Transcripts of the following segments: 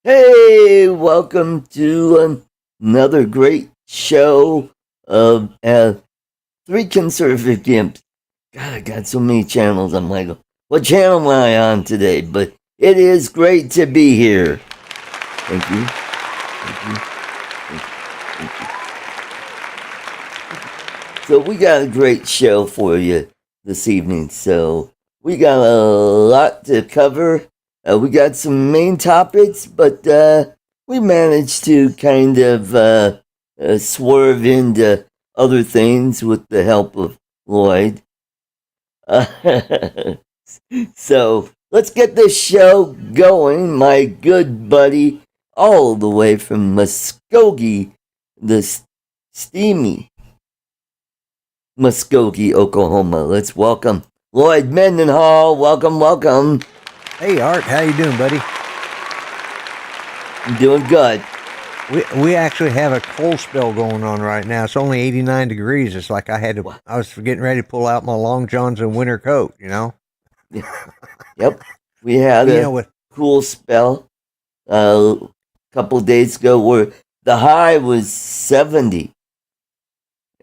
Hey, welcome to another great show of Three Conservative Gimps. God, I got so many channels. I'm like, what channel am I on today? But it is great to be here. Thank you. Thank you. Thank you. Thank you. So we got a great show for you this evening. So we got a lot to cover. We got some main topics, but we managed to kind of swerve into other things with the help of Lloyd. So let's get this show going. My good buddy, all the way from Muskogee, the steamy Muskogee, Oklahoma. Let's welcome Lloyd Mendenhall. Welcome, welcome. Hey Art, how you doing, buddy? I'm doing good. We actually have a cold spell going on right now. It's only 89 degrees. It's like I was getting ready to pull out my long johns and winter coat, you know? Yep. We had a cool spell a couple of days ago where the high was 70.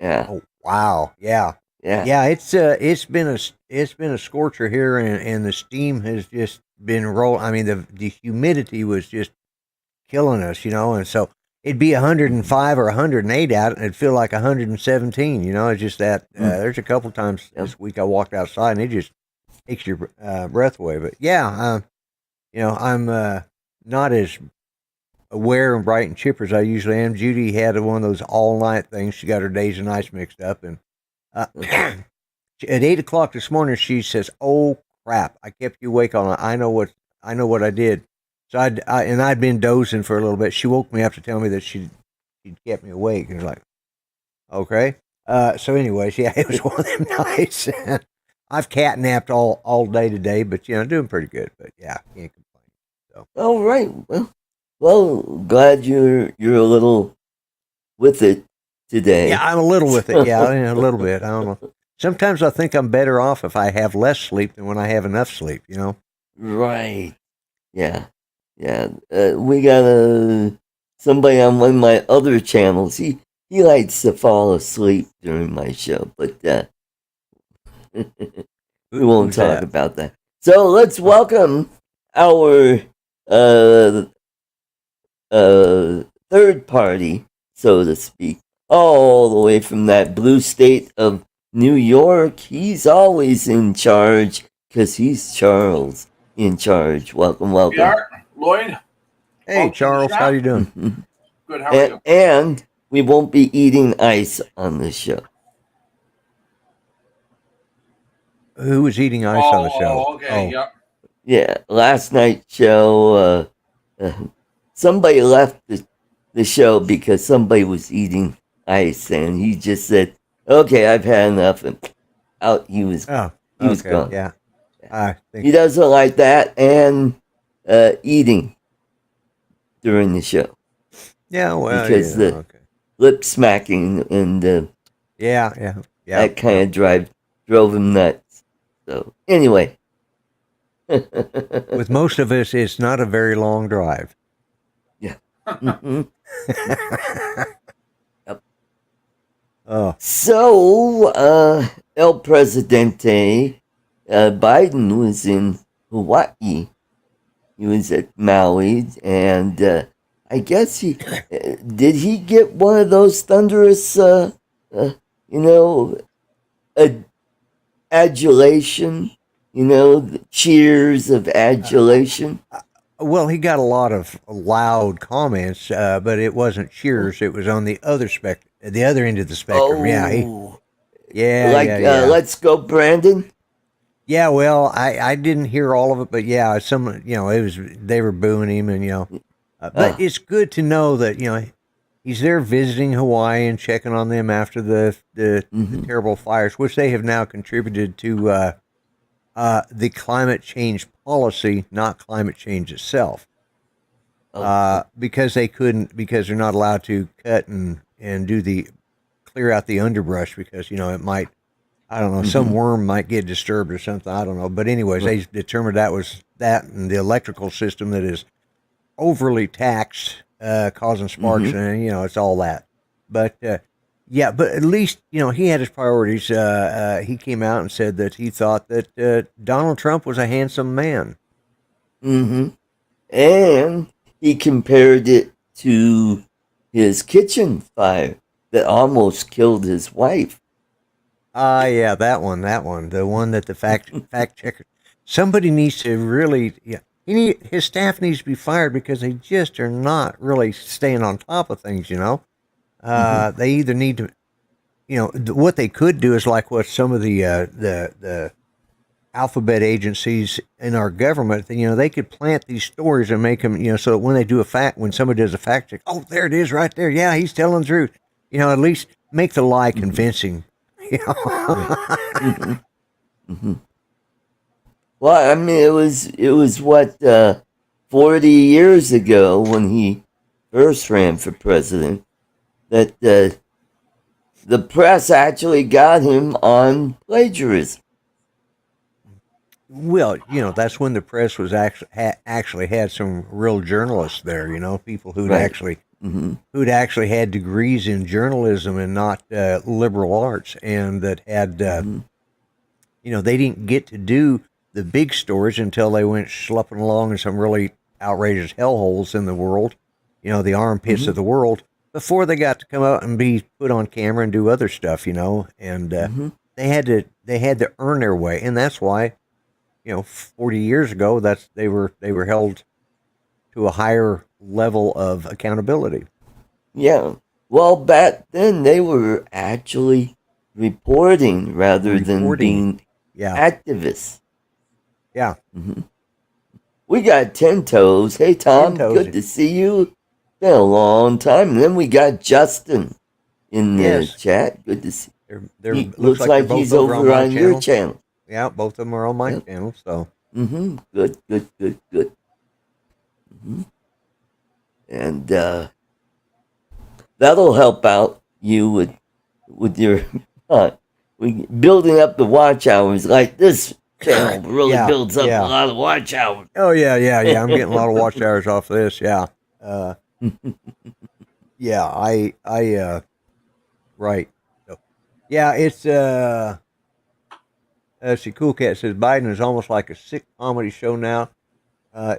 Yeah. Oh, wow. Yeah. Yeah, it's been a scorcher here, and the steam has just been rolling. I mean, the humidity was just killing us, you know, and so it'd be 105 or 108 out, and it'd feel like 117. You know, it's just that there's a couple times this week I walked outside, and it just takes your breath away. But yeah, you know, I'm not as aware and bright and chipper as I usually am. Judy had one of those all night things. She got her days and nights mixed up, and at 8:00 this morning, she says, "Oh crap! I kept you awake all night. I know what I did." So I'd been dozing for a little bit. She woke me up to tell me that she'd kept me awake. And I was like, okay. So anyways, yeah, it was one of them nights. I've catnapped all day today, but you know, doing pretty good. But yeah, can't complain. So. All right. Well, glad you're a little with it today. Yeah, I'm a little with it. Yeah, a little bit. I don't know. sometimes I think I'm better off if I have less sleep than when I have enough sleep. Right. Yeah. Yeah. We got somebody on one of my other channels. He likes to fall asleep during my show, but we won't Who's talk that? about that. So let's welcome our uh, third party, so to speak, all the way from that blue state of New York. He's always in charge because he's Charles in charge. Welcome, welcome. We are Lloyd. Hey, Charles, how you doing? Good. How are you? And we won't be eating ice on this show. Who was eating ice on the show? Okay. Yep. Yeah, last night's show, somebody left the show because somebody was eating ice, and he just said, "Okay, I've had enough," and out he was. He was gone. Yeah, I think he doesn't like that, and eating during the show. Yeah, well, because the lip smacking and yeah, that kind of drove him nuts. So anyway. With most of us, it's not a very long drive. Yeah. Mm-hmm. Yep. So, El Presidente Biden was in Hawaii. He was at Maui, and I guess did he get one of those thunderous, adulation? The cheers of adulation. Well, he got a lot of loud comments, but it wasn't cheers. It was on the other the other end of the spectrum. Let's go, Brandon. Yeah, well, I didn't hear all of it, but yeah, they were booing him, and but it's good to know that he's there visiting Hawaii and checking on them after the terrible fires, which they have now contributed to. The climate change policy, not climate change itself, because they're not allowed to cut and clear out the underbrush because it might, I don't know, some worm might get disturbed or something, I don't know. But anyways, they determined that was that, and the electrical system that is overly taxed, causing sparks, and it's all that. But yeah, but at least, he had his priorities. He came out and said that he thought that Donald Trump was a handsome man. Mm-hmm. And he compared it to his kitchen fire that almost killed his wife. Yeah, that one. The one that the fact checker. Somebody needs to really, his staff needs to be fired because they just are not really staying on top of things, They either need to, what they could do is like what some of the alphabet agencies in our government, they could plant these stories and make them, so that when they do when somebody does a fact check, oh, there it is right there. Yeah, he's telling the truth. At least make the lie convincing. Well, I mean, it was what 40 years ago when he first ran for president that the press actually got him on plagiarism. Well, that's when the press was actually had some real journalists there. People who'd who'd actually had degrees in journalism and not liberal arts, and that had they didn't get to do the big stories until they went schlepping along in some really outrageous hellholes in the world, the armpits of the world, before they got to come out and be put on camera and do other stuff, and they had to earn their way, and that's why 40 years ago they were held to a higher level of accountability. Yeah. Well, back then they were actually reporting rather than being activists. Yeah. We got 10 Toes. Hey, Tom, good to see you. Been a long time. And then we got Justin in the chat. Good to see you. Looks like he's over on your channel. Yeah, both of them are on my channel. So. Good. And that'll help out you with your building up the watch hours like this channel really builds up a lot of watch hours. Oh yeah. I'm getting a lot of watch hours off this. Yeah. Right. So, yeah, it's see, Cool Cat says Biden is almost like a sick comedy show now,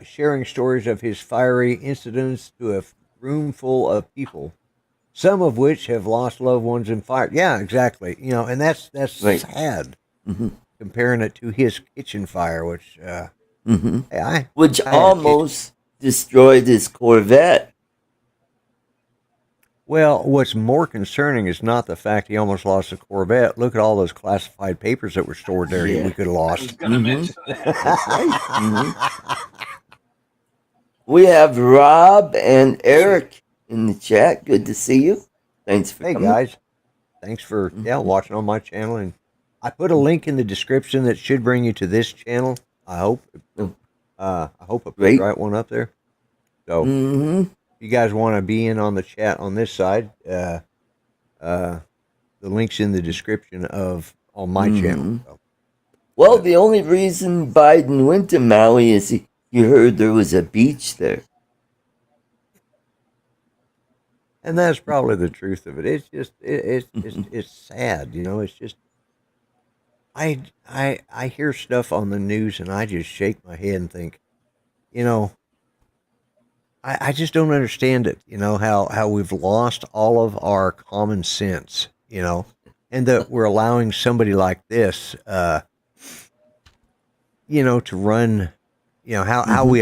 sharing stories of his fiery incidents to a room full of people, some of which have lost loved ones in fire. Yeah, exactly. And that's right. sad. Comparing it to his kitchen fire, which which almost destroyed his Corvette. Well, what's more concerning is not the fact he almost lost a Corvette. Look at all those classified papers that were stored there we could have lost. We have Rob and Eric in the chat. Good to see you. Thanks for coming. Guys. Thanks for watching on my channel. And I put a link in the description that should bring you to this channel. I hope. I hope I put the right one up there. So if you guys want to be in on the chat on this side, the link's in the description on my channel. So. Well, the only reason Biden went to Maui is he heard there was a beach there. And that's probably the truth of it. It's just it's sad, It's just I hear stuff on the news and I just shake my head and think, I just don't understand it. How we've lost all of our common sense. And that we're allowing somebody like this, to run. How we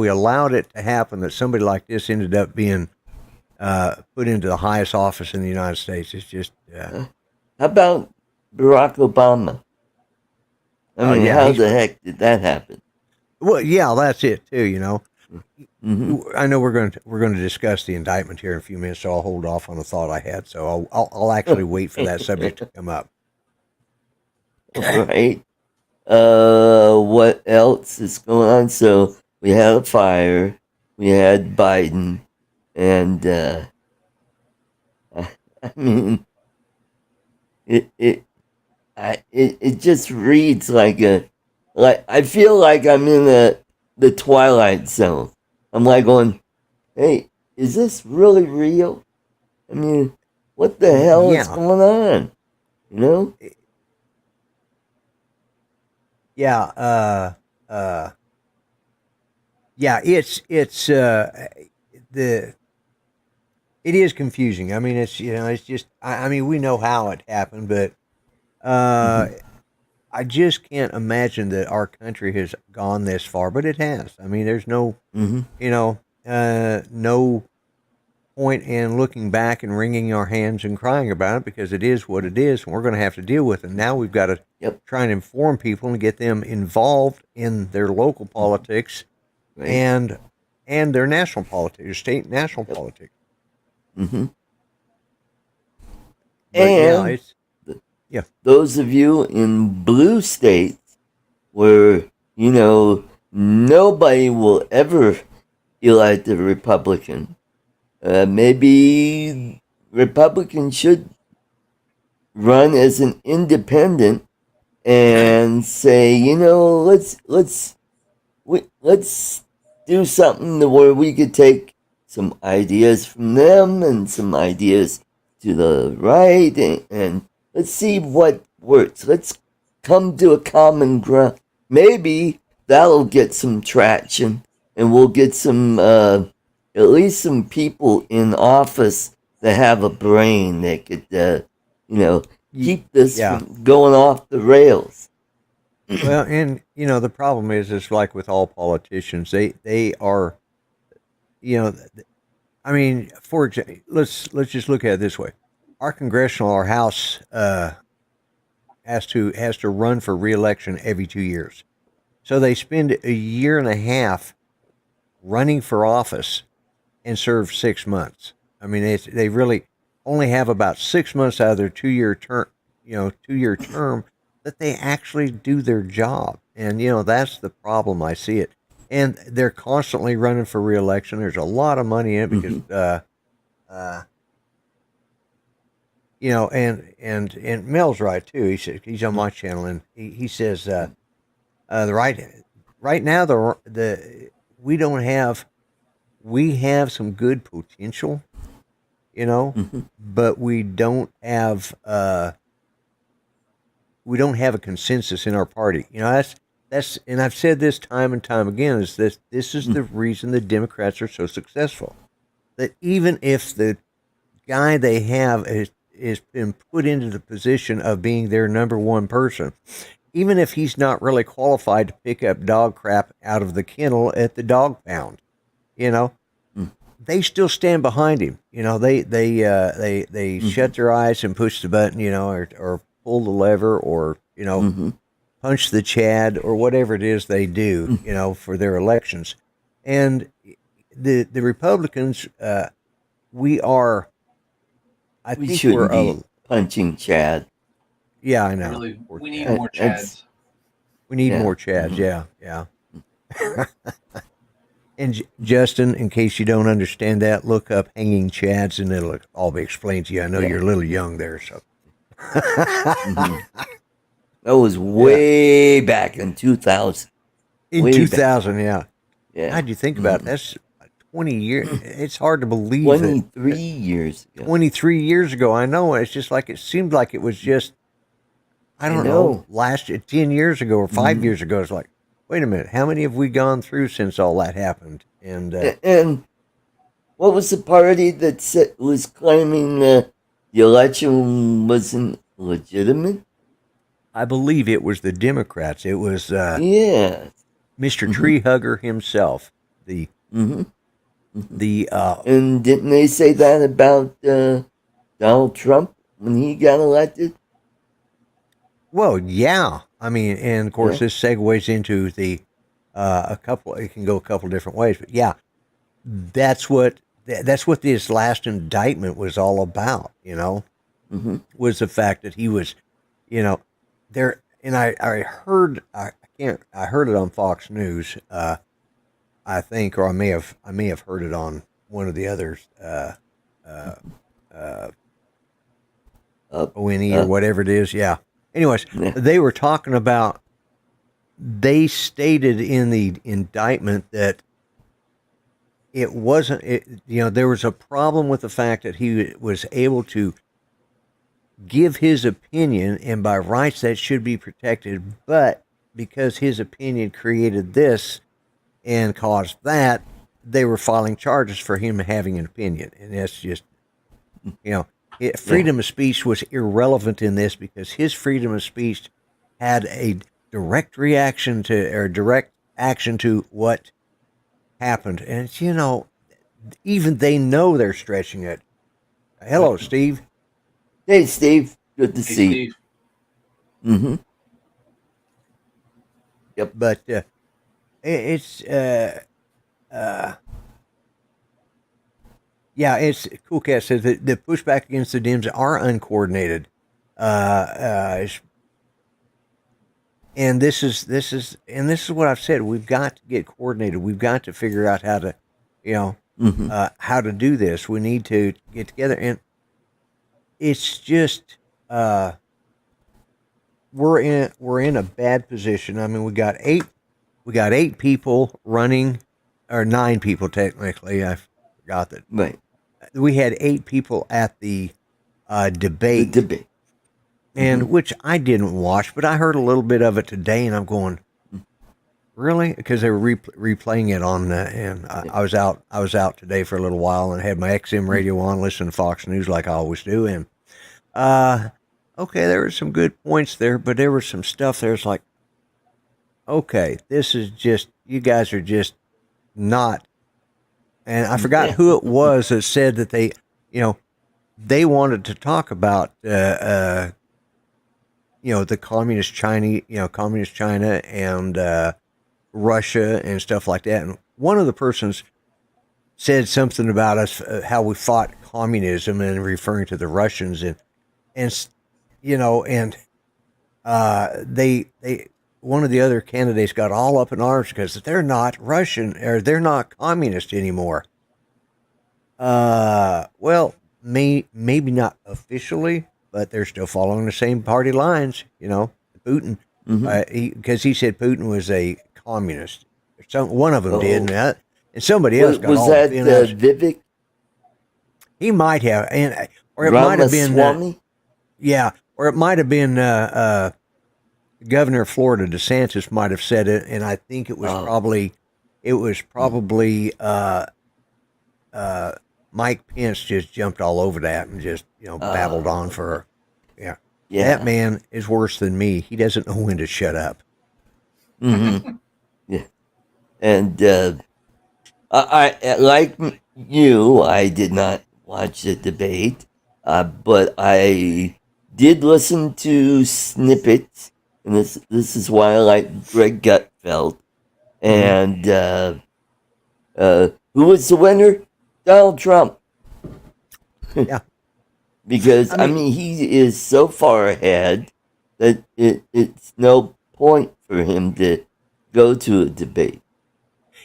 allowed it to happen. That somebody like this ended up being put into the highest office in the United States. It's just. How about Barack Obama? I mean, how the heck did that happen? Well, yeah, that's it too. I know we're going to discuss the indictment here in a few minutes, so I'll hold off on the thought I had. So I'll actually wait for that subject to come up. Right. What else is going on? So we had a fire. We had Biden, and I mean, it just reads like I feel like I'm in the Twilight Zone. I'm like going, hey, is this really real? I mean, what the hell is going on? Yeah, it's it is confusing. I mean, it's just I mean, we know how it happened, but I just can't imagine that our country has gone this far, but it has. I mean, there's no no point in looking back and wringing our hands and crying about it, because it is what it is, and we're going to have to deal with it. Now we've got to try and inform people and get them involved in their local politics and their national politics, state and national politics. And those of you in blue states where, nobody will ever elect a Republican, maybe Republicans should run as an independent and say, let's do something where we could take some ideas from them and some ideas to the right, and let's see what works. Let's come to a common ground. Maybe that'll get some traction, and we'll get some, at least some people in office that have a brain that could, keep this from going off the rails. Well, and the problem is like with all politicians, they are, I mean, for example, let's just look at it this way: our House has to run for re-election every 2 years, so they spend a year and a half running for office and serve 6 months. I mean, they really only have about 6 months out of their 2-year term, 2-year term that they actually do their job, and that's the problem. I see it. And they're constantly running for re-election. There's a lot of money in it because and Mel's right too. He said he's on my channel, and he says the right now the we don't have we have some good potential, but we don't have a consensus in our party. That's and I've said this time and time again is this is the reason the Democrats are so successful. That even if the guy they have is been put into the position of being their number one person, even if he's not really qualified to pick up dog crap out of the kennel at the dog pound, you know, they still stand behind him. They shut their eyes and push the button, or pull the lever, or punch the Chad, or whatever it is they do, for their elections. And the Republicans, we are. I we think shouldn't be punching Chad. Yeah, I know. Really, we need more Chads. We need more Chads. Yeah. And Justin, in case you don't understand that, look up hanging Chads, and it'll all be explained to you. I know you're a little young there, so. That was way back in 2000. In 2000, yeah. How'd you think about it? That's 20 years. It's hard to believe 23 years ago. 23 years ago, I know. It's just like it seemed like it was just, I don't know, last 10 years ago or 5 years ago. It's like, wait a minute, how many have we gone through since all that happened? And what was the party that was claiming the election wasn't legitimate? I believe it was the Democrats. It was Mr. Tree Hugger himself. And didn't they say that about Donald Trump when he got elected? Well, yeah. I mean, and of course, this segues into the a couple. It can go a couple different ways, but yeah, that's what this last indictment was all about. Was the fact that he was, there. And I heard I heard it on Fox News. I think, or I may have heard it on one of the others. ONE or whatever it is. Yeah. Anyways, they were talking about, they stated in the indictment that it wasn't, there was a problem with the fact that he was able to give his opinion, and by rights that should be protected, but because his opinion created this and caused that, they were filing charges for him having an opinion. And that's just, freedom of speech was irrelevant in this, because his freedom of speech had a direct reaction to, or direct action to what happened. And even they know they're stretching it. Hello, Steve. Hey, Steve. Good to see you. Yep. But it's it's Cool Cat says that the pushback against the Dems are uncoordinated. And this is what I've said. We've got to get coordinated. We've got to figure out how to, how to do this. We need to get together, and it's just we're in a bad position. I mean, we got eight people running, or 9 people technically. I forgot that. Right. We had 8 people at the debate. And which I didn't watch, but I heard a little bit of it today, and I'm going, really? Because they were replaying it on, and I was out today for a little while, and had my XM radio on, listening to Fox News like I always do, and okay, there were some good points there, but there was some stuff there's like, okay, this is just, you guys are just not. And I forgot who it was that said that they wanted to talk about the communist China and Russia and stuff like that. And one of the persons said something about us, how we fought communism, and referring to the Russians, and they one of the other candidates got all up in arms because they're not Russian, or they're not communist anymore. Well, maybe not officially, but they're still following the same party lines. Putin, because he said Putin was a communist. One of them did, and somebody else got was all that bent out. Vivek? He might have, or it might have been, or it might have been Governor of Florida DeSantis might have said it, and I think it was probably Mike Pence just jumped all over that and just babbled on for her. Yeah. That man is worse than me. He doesn't know when to shut up. Mm-hmm. Yeah, and I like you. I did not watch the debate, but I did listen to snippets, and this is why I like Greg Gutfeld. And who was the winner? Donald Trump. Yeah. Because I mean, he is so far ahead that it's no point for him to go to a debate.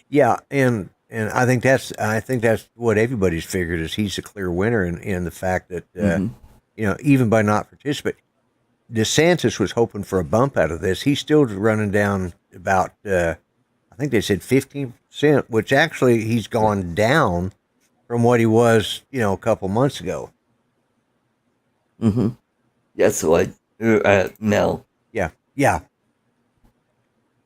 Yeah, and I think that's what everybody's figured is he's a clear winner in the fact that even by not participating, DeSantis was hoping for a bump out of this. He's still running down about I think they said 15%, which actually he's gone down from what he was a couple months ago. Mm-hmm. That's what Mel. Yeah.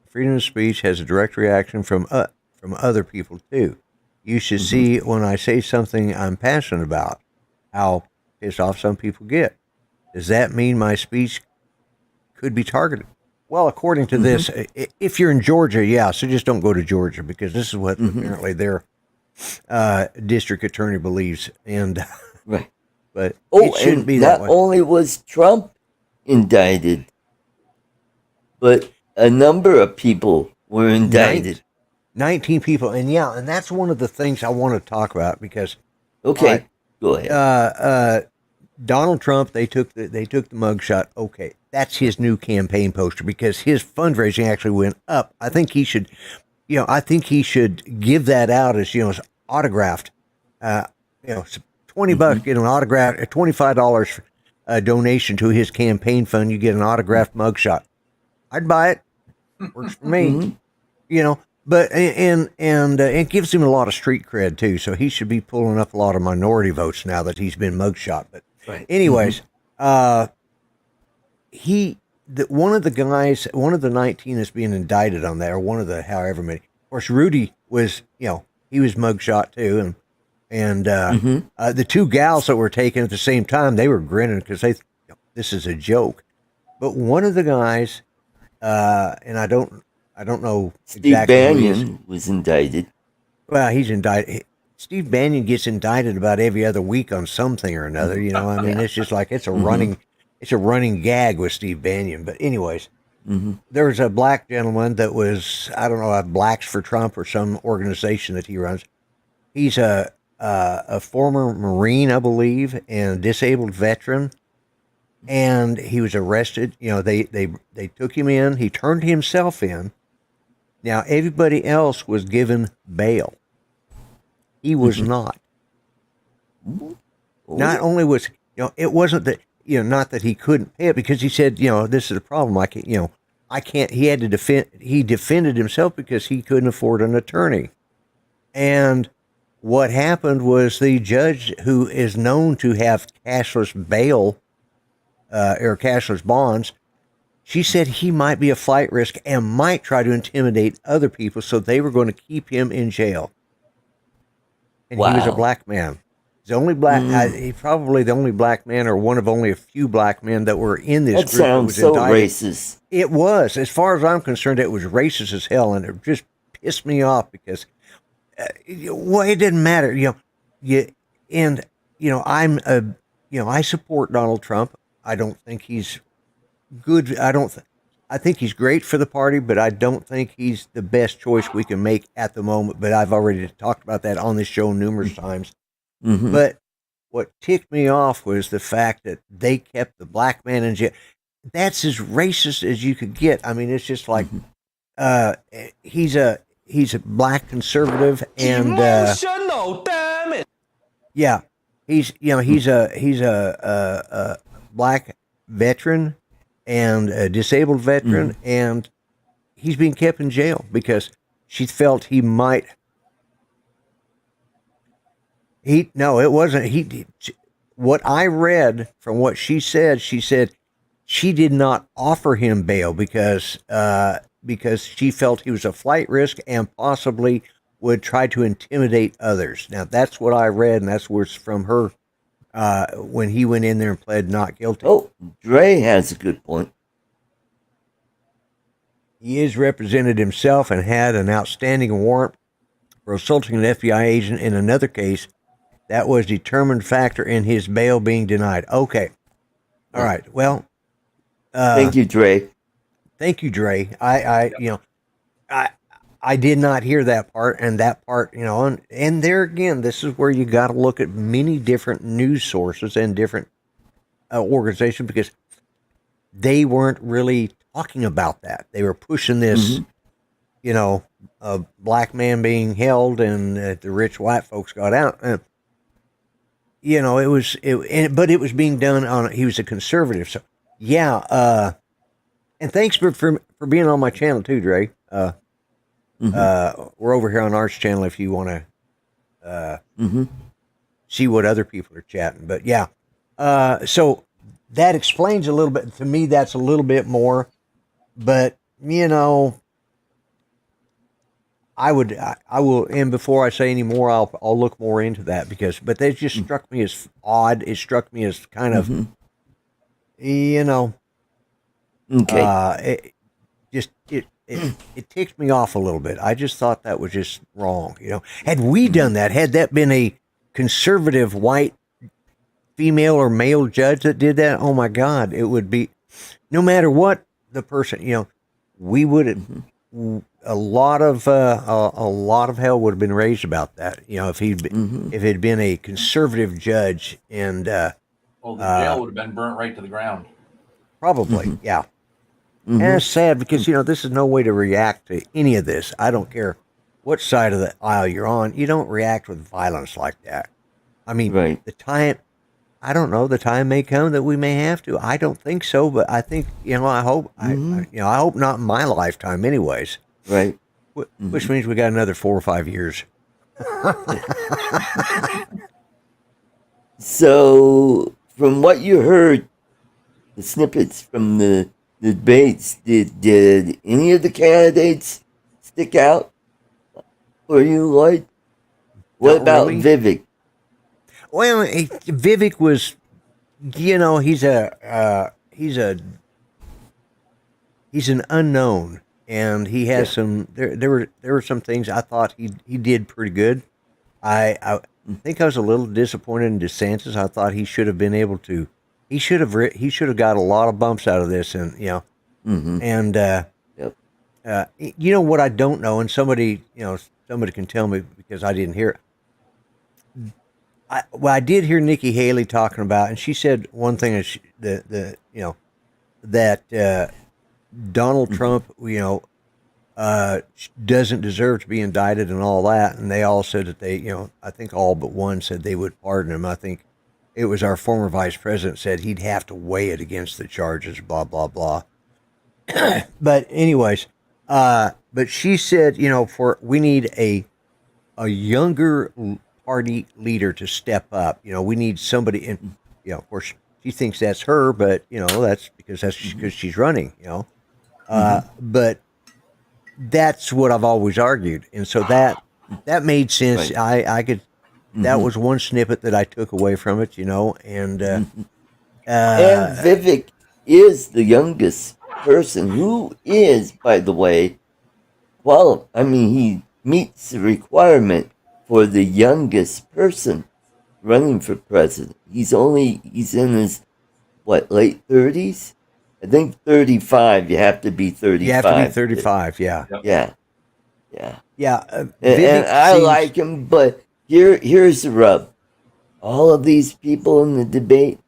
Freedom of speech has a direct reaction from other people too. You should see when I say something I'm passionate about, how pissed off some people get. Does that mean my speech could be targeted? Well, according to this, if you're in Georgia, so just don't go to Georgia, because this is what apparently their district attorney believes, and right. But it shouldn't be that way. Not only was Trump indicted, but a number of people were indicted. 19 people, and that's one of the things I want to talk about, because go ahead. Donald Trump, they took the mugshot. Okay, that's his new campaign poster, because his fundraising actually went up. I think he should, give that out as autographed. $20, get an autograph, $25 donation to his campaign fund. You get an autographed mugshot. I'd buy it. Works for me. But and it gives him a lot of street cred too. So he should be pulling up a lot of minority votes now that he's been mugshot. But anyways, one of the 19 is being indicted on that, or one of the however many. Of course, Rudy was he was mugshot too, and the two gals that were taken at the same time, they were grinning because this is a joke. But one of the guys, and I don't know Steve exactly. Bannon was indicted. Well, he's indicted. Steve Bannon gets indicted about every other week on something or another. I mean, it's just like it's a running gag with Steve Bannon. But anyways, there was a black gentleman that was, I don't know, Blacks for Trump or some organization that he runs. He's a former Marine, I believe, and disabled veteran. And he was arrested. They took him in. He turned himself in. Now, everybody else was given bail. He was not. Not only was, it wasn't that, not that he couldn't pay it, because he said, this is the problem. I can't, he had to he defended himself because he couldn't afford an attorney. And what happened was the judge, who is known to have cashless bail, or cashless bonds, she said he might be a flight risk and might try to intimidate other people, so they were going to keep him in jail. And he was a black man. The only black, he probably the only black man, or one of only a few black men that were in this group. That sounds so racist. It was, as far as I'm concerned, it was racist as hell, and it just pissed me off because, it didn't matter, I support Donald Trump. I don't think he's good. I think he's great for the party, but I don't think he's the best choice we can make at the moment. But I've already talked about that on this show numerous times. But what ticked me off was the fact that they kept the black man in jail. That's as racist as you could get. I mean, it's just like, he's a black conservative, and emotional, damn it. Yeah. he's a black veteran and a disabled veteran, and he's being kept in jail because she felt he might. It wasn't. What I read from what she said she did not offer him bail because she felt he was a flight risk and possibly would try to intimidate others. Now that's what I read, and that's what's from her when he went in there and pled not guilty. Oh, Dre has a good point. He is represented himself and had an outstanding warrant for assaulting an FBI agent in another case that was determined factor in his bail being denied. Okay. All right. Well, thank you, Dre. Thank you, Dre. I did not hear that part, and that part, and there again, this is where you got to look at many different news sources and different organizations because they weren't really talking about that. They were pushing this, a black man being held and the rich white folks got out. But it was being done on. He was a conservative, so yeah. And thanks for being on my channel too, Dre. We're over here on Art's channel if you want to see what other people are chatting. But yeah, so that explains a little bit to me. That's a little bit more, but I will. And before I say any more, I'll look more into that but that just struck me as odd. It struck me as kind of, Okay. It ticked me off a little bit. I just thought that was just wrong. Had we done that, had that been a conservative white female or male judge that did that, oh my God, it would be, no matter what the person, we would have, a lot of hell would have been raised about that. If it had been a conservative judge and, the jail would have been burnt right to the ground. Probably, yeah. And it's sad because, this is no way to react to any of this. I don't care what side of the aisle you're on. You don't react with violence like that. I mean, the time may come that we may have to. I don't think so, but I think, I hope, I hope not in my lifetime anyways. Right. Which means we got another 4 or 5 years. So, from what you heard, the snippets from the debates, did any of the candidates stick out for you, Lloyd? What about really? Vivek? Well, Vivek was, he's an unknown, and he has some. There were some things I thought he did pretty good. I think I was a little disappointed in DeSantis. I thought he should have been able to. He should have got a lot of bumps out of this, and and what I don't know, and somebody can tell me because I didn't hear it. I did hear Nikki Haley talking about, and she said one thing that Donald Trump, doesn't deserve to be indicted and all that, and they all said that they, I think all but one said they would pardon him. I think it was our former vice president said he'd have to weigh it against the charges, blah, blah, blah. But anyways, but she said, we need a younger party leader to step up. We need somebody, and, of course, she thinks that's her, but, that's because she's running, but that's what I've always argued. And so that made sense. Right. I could, that was one snippet that I took away from it, and Vivek is the youngest person who is, by the way, he meets the requirement for the youngest person running for president. He's in his, late 30s? I think 35, you have to be 35. You have to be 35, yeah. Yeah. And I like him, but here's the rub. All of these people in the debate,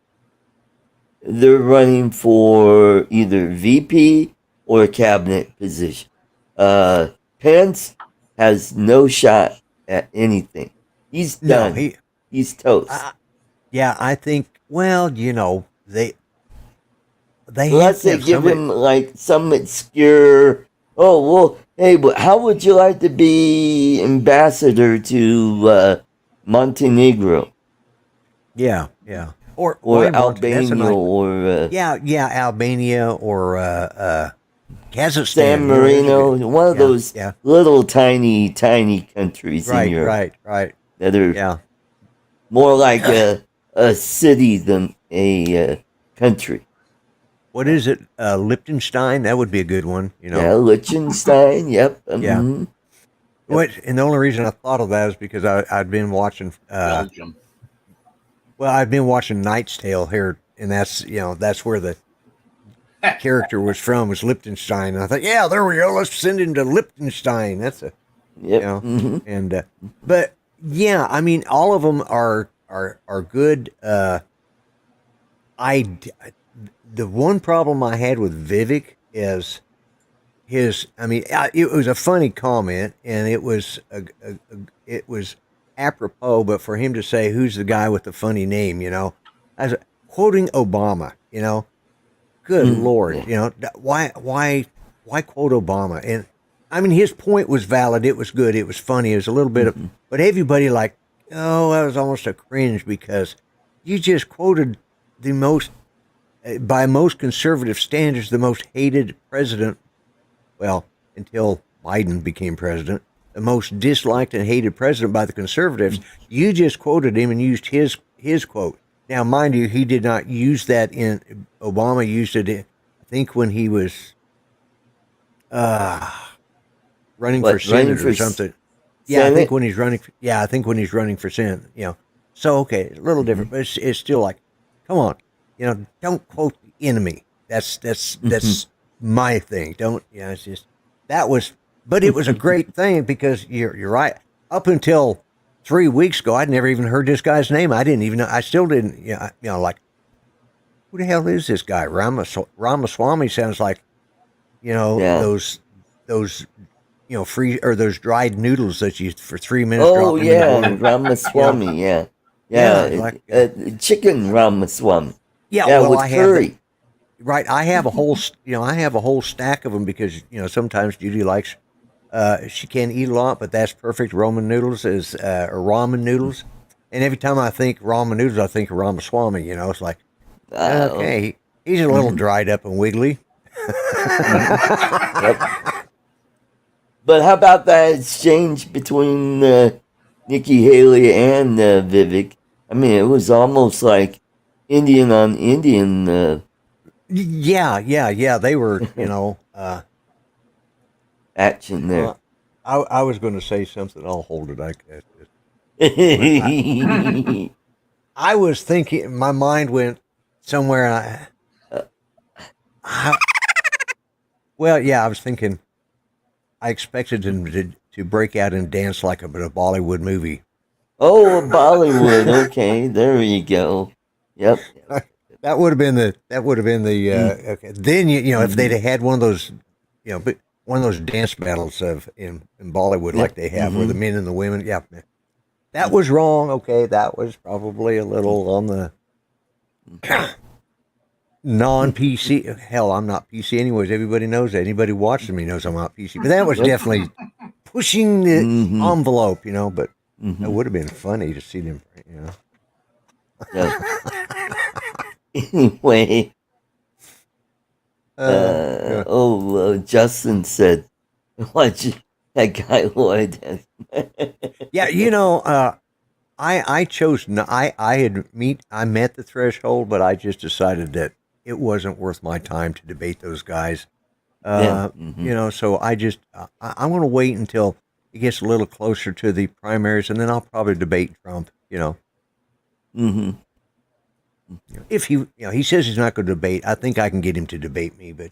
they're running for either VP or cabinet position. Pence has no shot at anything. He's done. He's toast. Yeah, I think. Well, they have Unless to they have give somebody. him like some obscure. Oh well, hey, but how would you like to be ambassador to Montenegro Yeah, yeah. Or why or Monte? That's a Albania nice. or Yeah, yeah. Albania or San Kazakhstan. There's a good. Marino? One of Yeah, those yeah. little tiny countries in Right, Europe right, right. that are Yeah. more like a city than a country. What is it? Liechtenstein. That would be a good one. Yeah, Liechtenstein. Yep. Yeah. Yep. What? And the only reason I thought of that is because I'd been watching. Belgium. Well, I've been watching Knight's Tale here, and that's where the character was from, was Liechtenstein. And I thought, yeah, there we go. Let's send him to Liechtenstein. That's a you Yep. know, and but yeah, I mean, all of them are good. I the one problem I had with Vivek is his. I mean, it was a funny comment, and it was apropos. But for him to say, "Who's the guy with the funny name?" as quoting Obama, good lord, Yeah. why quote Obama? And I mean, his point was valid. It was good. It was funny. It was a little bit of, but everybody like, oh, that was almost a cringe because you just quoted the most, by most conservative standards, the most hated president. Well, until Biden became president, the most disliked and hated president by the conservatives. You just quoted him and used his quote. Now, mind you, he did not use that in. Obama used it, I think, when he was uh, running for What, running Senate for or something. Yeah, I think Senate? when he's running. Yeah, I think when he's running for Senate. So okay, a little different, but it's still like, come on, don't quote the enemy. That's my thing. Don't. It's just that was, but it was a great thing because you're right. Up until 3 weeks ago, I'd never even heard this guy's name. I didn't even know. I still didn't. Like, who the hell is this guy? Ramaswamy sounds like Yeah. those free or those dried noodles that you for 3 minutes Oh drop them in yeah, water. Ramaswamy. Yeah, Yeah, yeah. like Chicken Ramaswamy. yeah. Yeah, Well, with I have the curry. right. I have a whole I have a whole stack of them because sometimes Judy likes she can't eat a lot, but that's perfect. Roman noodles is or ramen noodles, and every time I think ramen noodles, I think of Ramaswamy. It's like Oh. okay, he's a little dried up and wiggly. Yep. But how about that exchange between Nikki Haley and Vivek? I mean, it was almost like Indian on Indian. Yeah. They were, Action there. I was going to say something. I'll hold it. I was thinking. My mind went somewhere. Well, yeah, I was thinking. I expected him to break out and dance like a Bollywood movie. Oh, Bollywood. Okay, there you go. Yep. That would have been the okay. Then if they'd have had one of those but one of those dance battles of in Bollywood like they have where the men and the women, yeah, that was wrong. Okay, that was probably a little on the non PC. Hell, I'm not PC anyways. Everybody knows that. Anybody watching me knows I'm not PC. But that was definitely pushing the envelope, But it would have been funny to see them, Yep. Anyway, Yeah. Justin said, "Watch that guy Lloyd." Yeah, I chose. I met the threshold, but I just decided that it wasn't worth my time to debate those guys. Yeah. So I'm going to wait until it gets a little closer to the primaries, and then I'll probably debate Trump. Mm-hmm. If he says he's not going to debate, I think I can get him to debate me. But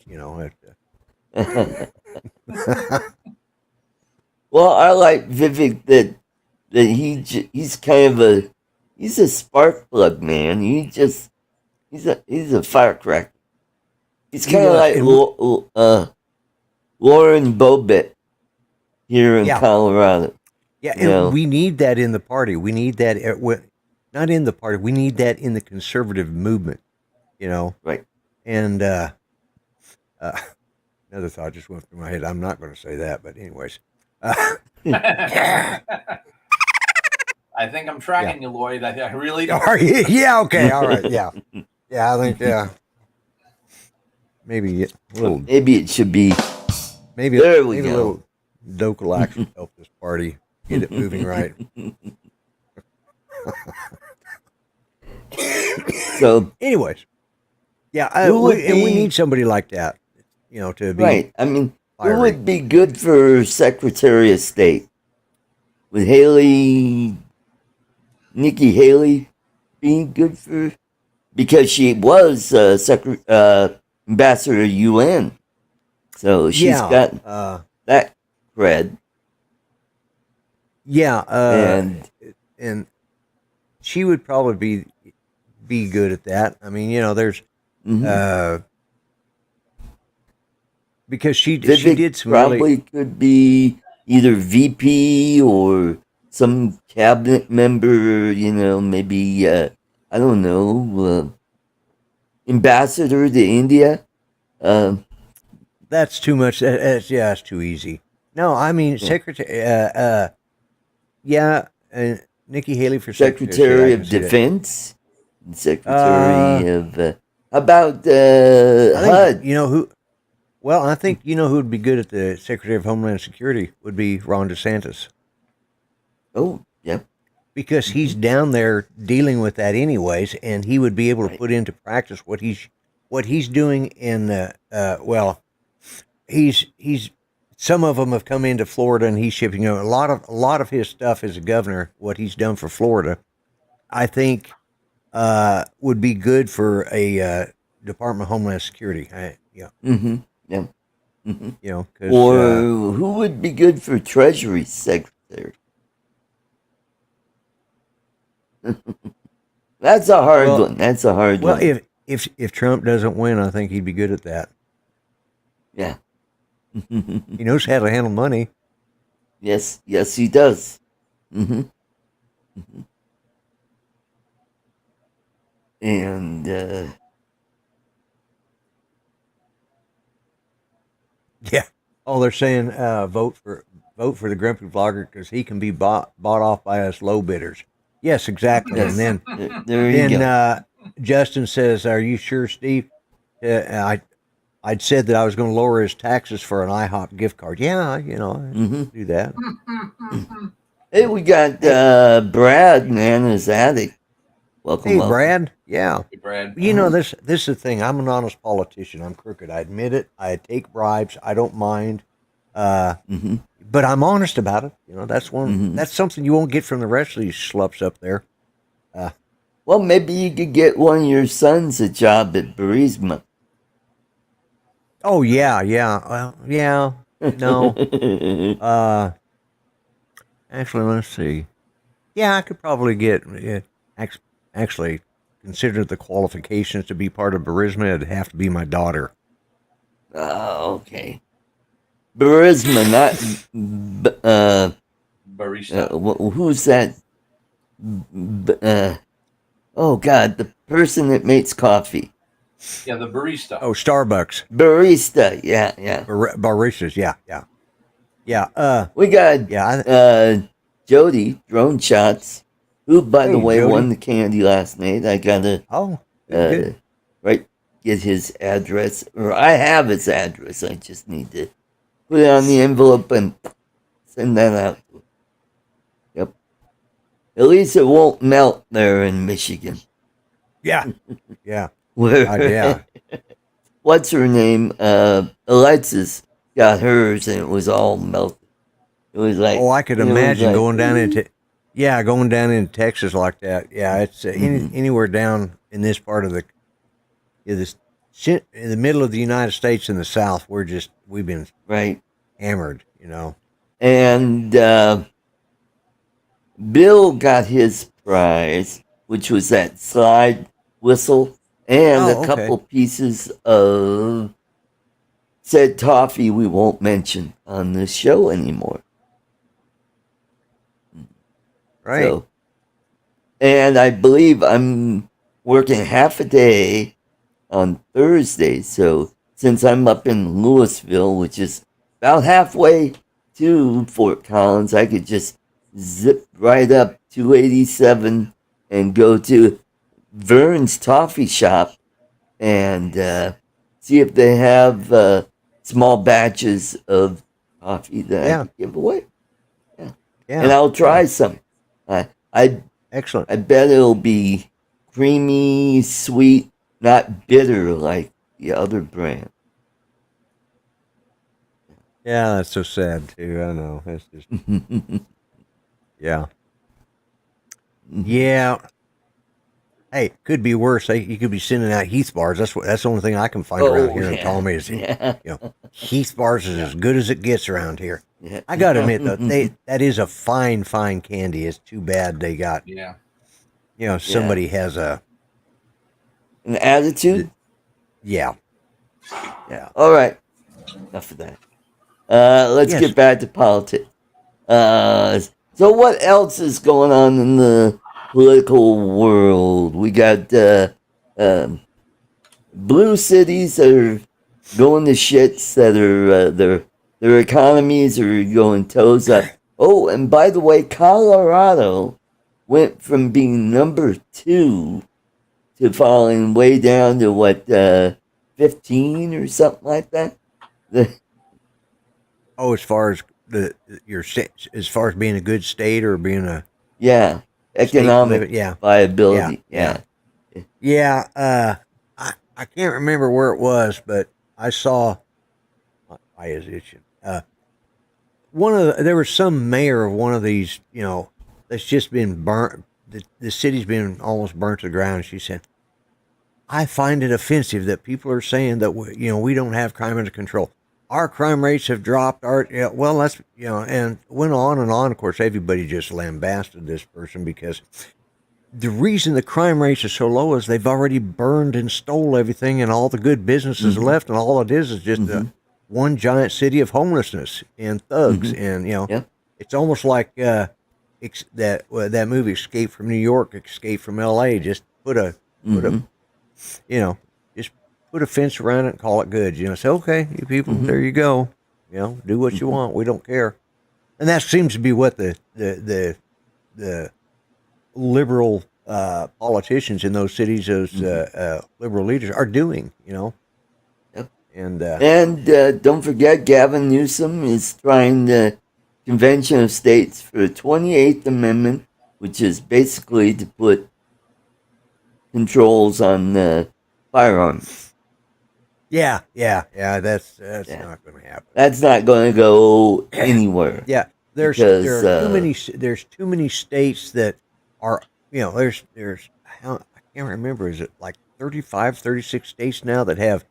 Well, I like Vivek that he's kind of he's a spark plug man. He's a firecracker. He's he kind of was, like and Lauren Bobbitt here in yeah, Colorado. yeah, and we need that in the party. We need that. not in the party. We need that in the conservative movement, you know. Right. And another thought just went through my head. I'm not going to say that, but anyways. I think I'm tracking you, Lloyd. I really do. Are you? Yeah. Okay. All right. Yeah. Yeah. I think. Yeah. Maybe a little. Maybe it should be. Maybe there we maybe go. A little local action help this party get it moving right. So, anyways, yeah, we need somebody like that, you know, to be right. I mean, fiery. who would be good for Secretary of State? Would Nikki Haley, be good for? Because she was ambassador to UN, so she's got that cred. Yeah, and she would probably be good at that. I mean, you know, there's because she did some probably could be either VP or some cabinet member. You know, maybe I don't know, ambassador to India. That's too much. That's too easy. No, I mean secretary. Nikki Haley for Secretary of Defense, Secretary of. How about HUD? You know who? Well, I think you know who would be good at the Secretary of Homeland Security would be Ron DeSantis. Oh, yeah. Because he's down there dealing with that anyways, and he would be able to put into practice what he's doing in he's some of them have come into Florida and he's shipping a lot of his stuff as a governor. What he's done for Florida, I think, would be good for a Department of Homeland Security. Yeah. Mm-hmm. Yeah. Mm-hmm. You know, or who would be good for Treasury Secretary? That's a hard one. That's a hard one. Well, if Trump doesn't win, I think he'd be good at that. Yeah. He knows how to handle money. Yes, he does. Mm-hmm. Mm-hmm. And yeah. Oh, they're saying vote for the grumpy vlogger because he can be bought off by us low bidders. Yes, exactly. Yes. And then Justin says, "Are you sure, Steve?" I'd said that I was going to lower his taxes for an IHOP gift card. Yeah, you know, do that. Hey, we got Brad in Anna's Attic. Welcome, Brad. Yeah, hey, Brad. You know, this is the thing. I'm an honest politician. I'm crooked. I admit it. I take bribes. I don't mind. But I'm honest about it. You know, that's one. That's something you won't get from the rest of these schlups up there. Well, maybe you could get one of your sons a job at Burisma. Oh yeah. Well, yeah. No. Actually, let's see. Yeah, I could probably get. Actually, consider the qualifications to be part of Burisma. It'd have to be my daughter. Oh, okay. Burisma, not barista. Who's that? Oh God, the person that makes coffee. Yeah, the barista. Oh, Starbucks. Barista, yeah. Baristas, yeah. We got Jody Drone Shots, who, by the way, Jody. won the candy last night. I gotta get his address, or I have his address. I just need to put it on the envelope and send that out. Yep. At least it won't melt there in Michigan. Yeah. Where, what's her name? Alexis got hers, and it was all melted. It was like, I could imagine going down into Texas like that. Yeah, it's anywhere down in this part of in the middle of the United States in the South. We've been hammered, you know. And Bill got his prize, which was that slide whistle and a couple pieces of said toffee we won't mention on this show anymore. Right. So, And I believe I'm working half a day on Thursday. So since I'm up in Louisville, which is about halfway to Fort Collins, I could just zip right up 287 and go to Vern's Toffee Shop and see if they have small batches of coffee that I could give away. Yeah. And I'll try some. I Excellent. I bet it'll be creamy, sweet, not bitter like the other brand. Yeah, that's so sad too. I know. It's just yeah. Yeah. Hey, could be worse. You could be sending out Heath bars. That's the only thing I can find around here in Ptolemy is Heath bars is as good as it gets around here. Yeah. I gotta admit though, that is a fine candy. It's too bad they got somebody has an attitude. Yeah. All right. Enough of that. Let's get back to politics. So what else is going on in the political world? We got blue cities that are going to shits, that are their economies are going toes up. Oh, and by the way, Colorado went from being number 2 to falling way down to what 15 or something like that. As far as as far as being a good state or being a economic viability. I can't remember where it was, but I saw my eye is itching. There was some mayor of one of these, that's just been burnt. The city's been almost burnt to the ground. She said, "I find it offensive that people are saying that we don't have crime under control. Our crime rates have dropped. That's and went on and on. Of course, everybody just lambasted this person because the reason the crime rates are so low is they've already burned and stole everything, and all the good businesses left, and all it is just one giant city of homelessness and thugs, and it's almost like that movie Escape from New York, Escape from L.A. Just put a fence around it and call it good. Say, okay, you people, there you go. Do what you want. We don't care. And that seems to be what the liberal politicians in those cities, those liberal leaders are doing. Yep. And don't forget, Gavin Newsom is trying the Convention of States for the 28th Amendment, which is basically to put controls on firearms. Yeah. That's not going to happen. That's not going to go anywhere. Yeah, there are too many states that are there's I can't remember, is it like 35, 36 states now that have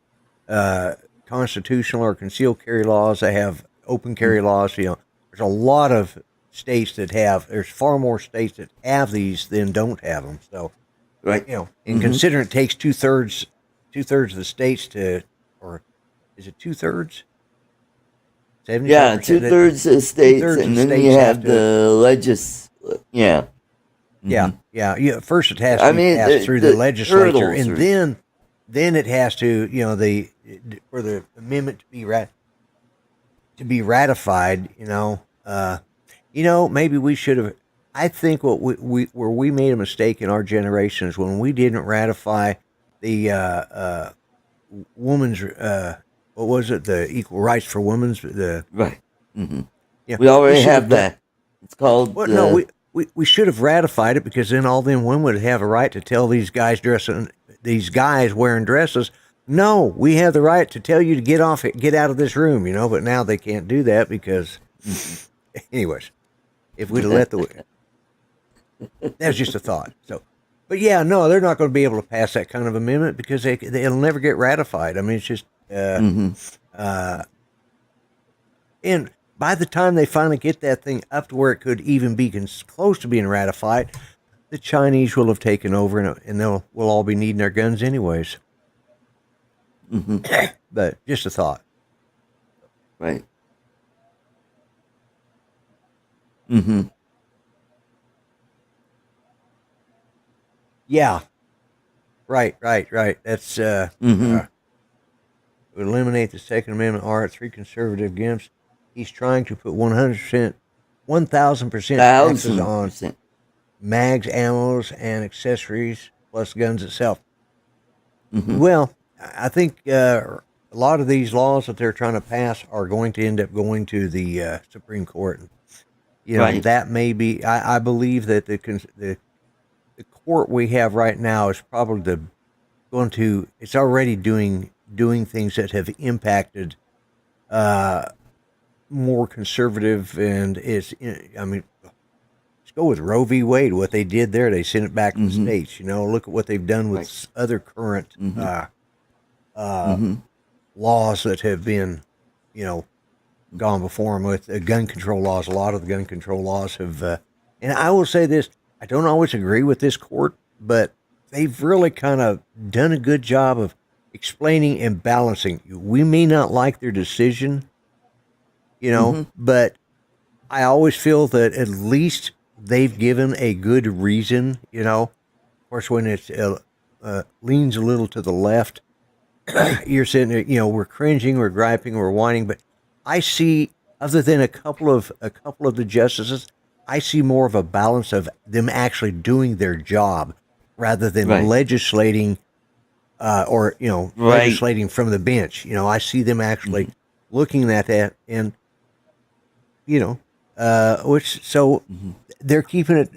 constitutional or concealed carry laws? They have open carry laws. There's a lot of states that have. There's far more states that have these than don't have them. So, right. And considering it takes two-thirds of the states to, or is it 2/3? Yeah, 2/3 of the states, and then you have the Yeah. First, it has to be passed through the legislature, and then it has to, for the amendment to be ratified. Maybe we should have. I think where we made a mistake in our generation is when we didn't ratify the woman's what was it, the equal rights for women's right. Yeah, we already have that. It's called. Well, no, we should have ratified it, because then all them women would have a right to tell these guys wearing dresses, no, we have the right to tell you to get out of this room, But now they can't do that because, anyways, if we'd have let that's just a thought. So, but yeah, no, they're not going to be able to pass that kind of amendment because it'll never get ratified. I mean, it's just, and by the time they finally get that thing up to where it could even be close to being ratified, the Chinese will have taken over, and we'll all be needing their guns anyways. But just a thought. Right. Yeah. Right. That's eliminate the Second Amendment. Art. Three conservative gimps. He's trying to put 100%, 1,000% taxes on 1,000%. mags, ammos, and accessories, plus guns itself. Mm-hmm. Well, I think a lot of these laws that they're trying to pass are going to end up going to the Supreme Court. Right. That may be. I believe that the court we have right now is probably going to. It's already doing things that have impacted more conservative, and it's. I mean, let's go with Roe v. Wade. What they did there, they sent it back to the states. Look at what they've done with other current laws that have been, gone before them with gun control laws. A lot of the gun control laws have, and I will say this: I don't always agree with this court, but they've really kind of done a good job of explaining and balancing. We may not like their decision, but I always feel that at least they've given a good reason. Of course, when it leans a little to the left, you're sitting there, we're cringing, we're griping, we're whining, but I see, other than a couple of the justices, I see more of a balance of them actually doing their job rather than legislating or legislating from the bench. I see them actually looking at that and which so they're keeping it.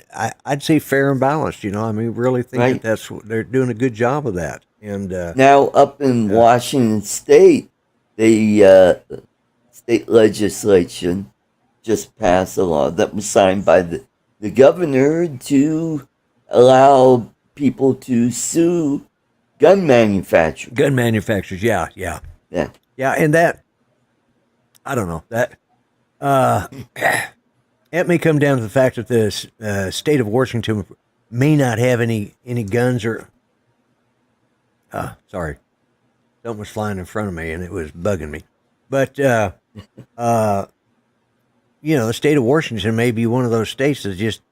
I'd say fair and balanced. I mean, really think that they're doing a good job of that. And now up in Washington State, the state legislation just passed a law that was signed by the governor to allow people to sue gun manufacturers. Yeah, and that I don't know that. It may come down to the fact that the state of Washington may not have any guns or. Sorry, something was flying in front of me and it was bugging me. But the state of Washington may be one of those states that's just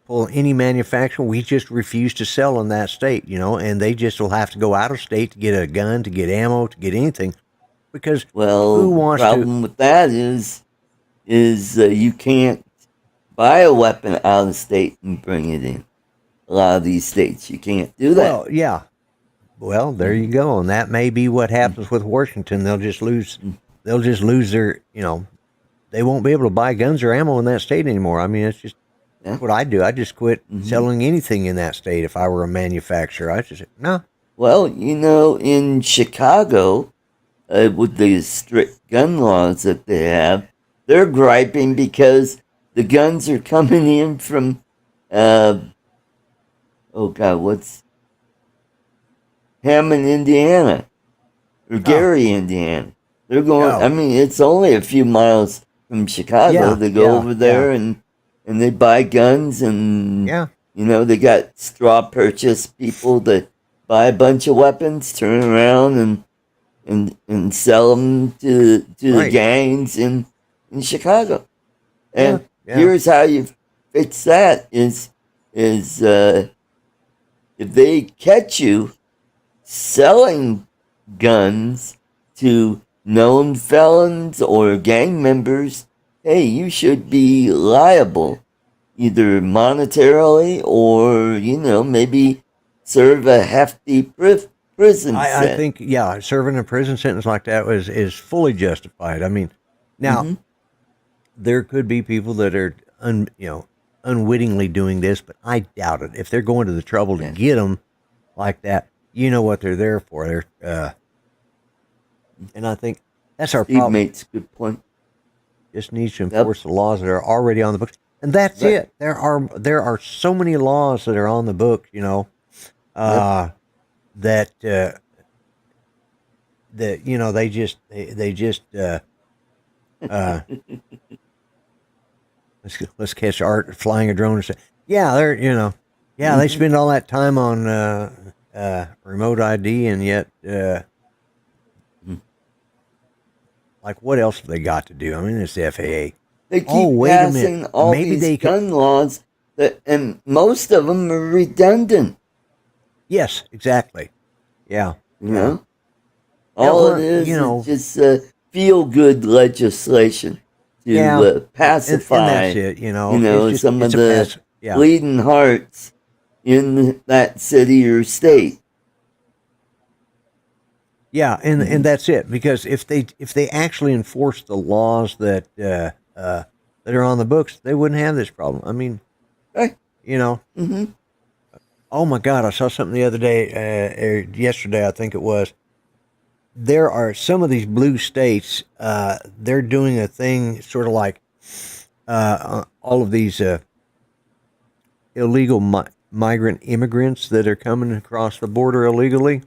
pull any manufacturer. We just refuse to sell in that state, and they just will have to go out of state to get a gun, to get ammo, to get anything. Because who wants the problem with that is you can't buy a weapon out of state and bring it in. A lot of these states, you can't do that. Well, yeah. Well, there you go, and that may be what happens with Washington. They'll just lose. They'll just lose their. They won't be able to buy guns or ammo in that state anymore. I mean, it's just what I do. I just quit selling anything in that state. If I were a manufacturer, I just no. Well, in Chicago, with the strict gun laws that they have, they're griping because the guns are coming in from, what's Hammond, Indiana, or Gary, Indiana. They're going. I mean, it's only a few miles from Chicago. They go over there and they buy guns, and they got straw purchase people that buy a bunch of weapons, turn around and sell them to the gangs in Chicago. And here's how you fix that: is if they catch you selling guns to known felons or gang members, hey, you should be liable, either monetarily or maybe serve a hefty prison sentence. I think serving a prison sentence like that is fully justified. I mean, now there could be people that are unwittingly doing this, but I doubt it. If they're going to the trouble to get them like that, you know what they're there for. And I think that's our problem. Makes a good point. Just needs to enforce the laws that are already on the books, and that's it. There are so many laws that are on the book, that they just let's catch Art flying a drone and say, they spend all that time on remote ID, and yet like what else have they got to do? I mean, it's the FAA. They keep passing all these gun laws And most of them are redundant. Yes, exactly. Yeah. You know, all it is just feel-good legislation to pacify. And that's it. It's just, some of it's the bleeding hearts in that city or state. Yeah, and that's it. Because if they actually enforce the laws that that are on the books, they wouldn't have this problem. I mean, Right. Mm-hmm. Oh my God! I saw something the other day, or yesterday, I think it was. There are some of these blue states. They're doing a thing, sort of like all of these illegal migrant immigrants that are coming across the border illegally.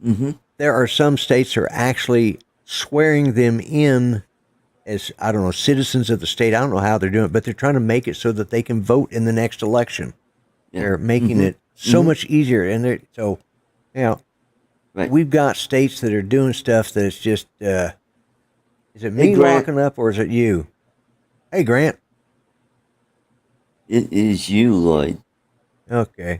Mm-hmm. There are some states that are actually swearing them in as, I don't know, citizens of the state. I don't know how they're doing it, but they're trying to make it so that they can vote in the next election. Yeah. They're making it so much easier, and so right. We've got states that are doing stuff that it's just. Is it me locking up, or is it you? Hey, Grant. It is you, Lloyd. Okay.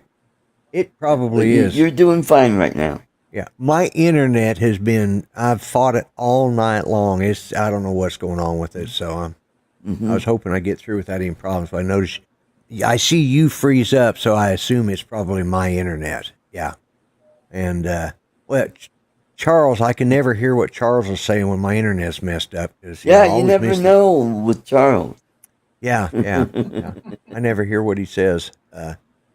It probably is. You're doing fine right now. Yeah. My internet has been, I've fought it all night long. I don't know what's going on with it. So I was hoping I'd get through without any problems. But I noticed, I see you freeze up. So I assume it's probably my internet. Yeah. And, well, Charles, I can never hear what Charles is saying when my internet's messed up. Yeah, you never know with Charles. Yeah. I never hear what he says,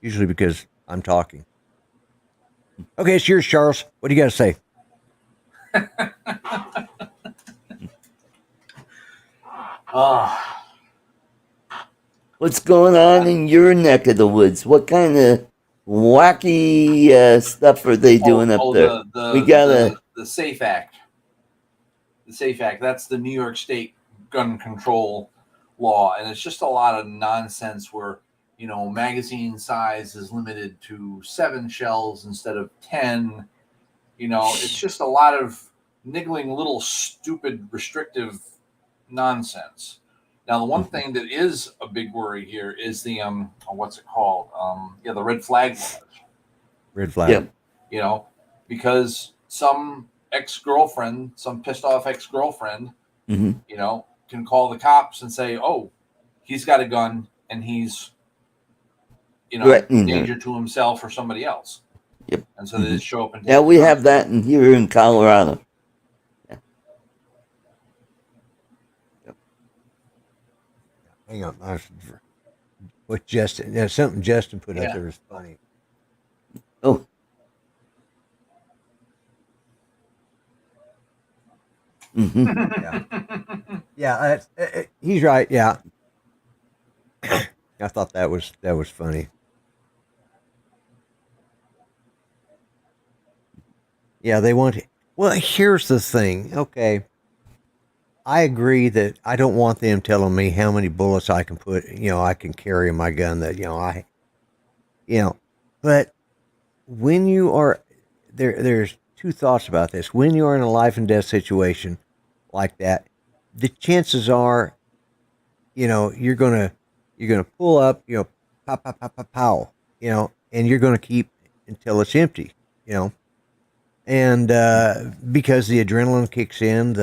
usually because I'm talking. Okay, it's yours, Charles. What do you got to say? What's going on in your neck of the woods? What kind of wacky stuff are they doing up there? We got the SAFE Act. The SAFE Act. That's the New York State gun control law, and it's just a lot of nonsense where magazine size is limited to 7 shells instead of 10. It's just a lot of niggling little stupid restrictive nonsense. Now, the one thing that is a big worry here is the what's it called? The red flag laws. Red flag. Yeah. Because some ex-girlfriend, some pissed off ex-girlfriend, can call the cops and say, "Oh, he's got a gun and he's danger to himself or somebody else." Yep. And so they just show up and we have that here in Colorado. Yeah. Yep. Hang on, what Justin? Something Justin put up there was funny. Oh. Yeah, he's right. Yeah, I thought that was funny. Yeah, they want. Well, here's the thing. Okay, I agree that I don't want them telling me how many bullets I can put. I can carry in my gun. That But when you are there's two thoughts about this. When you are in a life and death situation like that, the chances are, you're gonna pull up, pow, pow, pow, pow, pow, and you're gonna keep until it's empty, and because the adrenaline kicks in,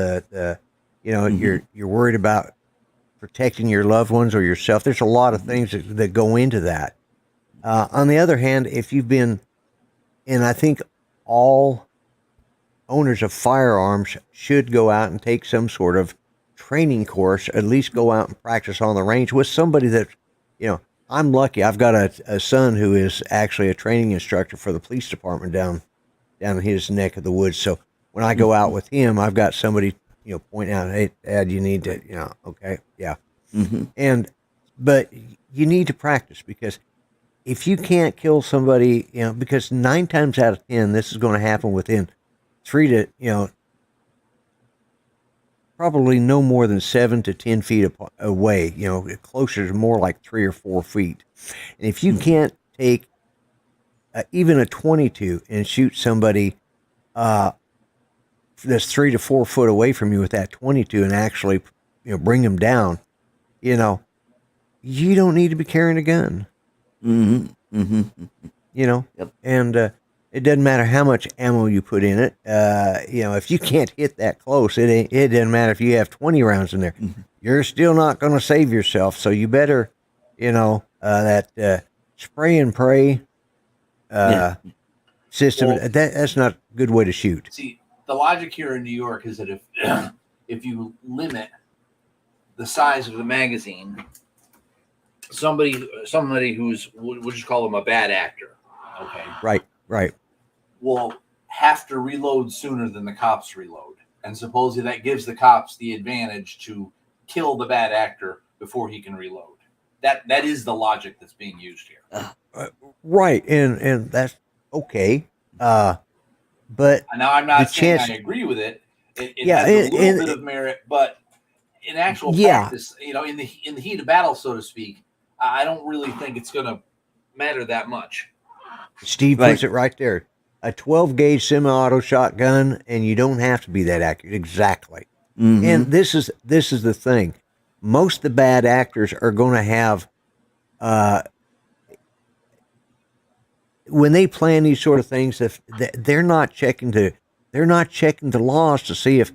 you're worried about protecting your loved ones or yourself. There's a lot of things that go into that. On the other hand, if you've been, and I think all owners of firearms should go out and take some sort of training course, at least go out and practice on the range with somebody that, I'm lucky. I've got a son who is actually a training instructor for the police department down in his neck of the woods. So when I go out with him, I've got somebody, point out, hey, Dad, you need to, okay. Yeah. But you need to practice, because if you can't kill somebody, because 9 times out of 10, this is going to happen within 3 to, probably no more than 7 to 10 feet away, closer to more like 3 or 4 feet. And if you can't take even a 22 and shoot somebody that's 3 to 4 foot away from you with that 22 and actually, bring them down, you don't need to be carrying a gun. Mm-hmm. Mm-hmm. You know, Yep. and it doesn't matter how much ammo you put in it. You know, if you can't hit that close, it doesn't matter if you have 20 rounds in there. Mm-hmm. You're still not going to save yourself. So you better, you know, that spray and pray Yeah. system. Well, That's not a good way to shoot. see, the logic here in New York is that if if you limit the size of the magazine, somebody who's we'll just call them a bad actor, okay, Right, right. will have to reload sooner than the cops reload, and supposedly that gives the cops the advantage to kill the bad actor before he can reload. That is the logic that's being used here. Right, and that's okay. But Now, I'm the not saying I chance, agree with it. It yeah, has a little bit and of merit, but in actual yeah, practice, in the heat of battle, so to speak, I don't really think it's going to matter that much. Steve puts Right. it right there. A 12 gauge semi-auto shotgun, and you don't have to be that accurate. Exactly. Mm-hmm. And this is the thing. Most of the bad actors are going to have uh, when they plan these sort of things. If they're not checking the laws to see if,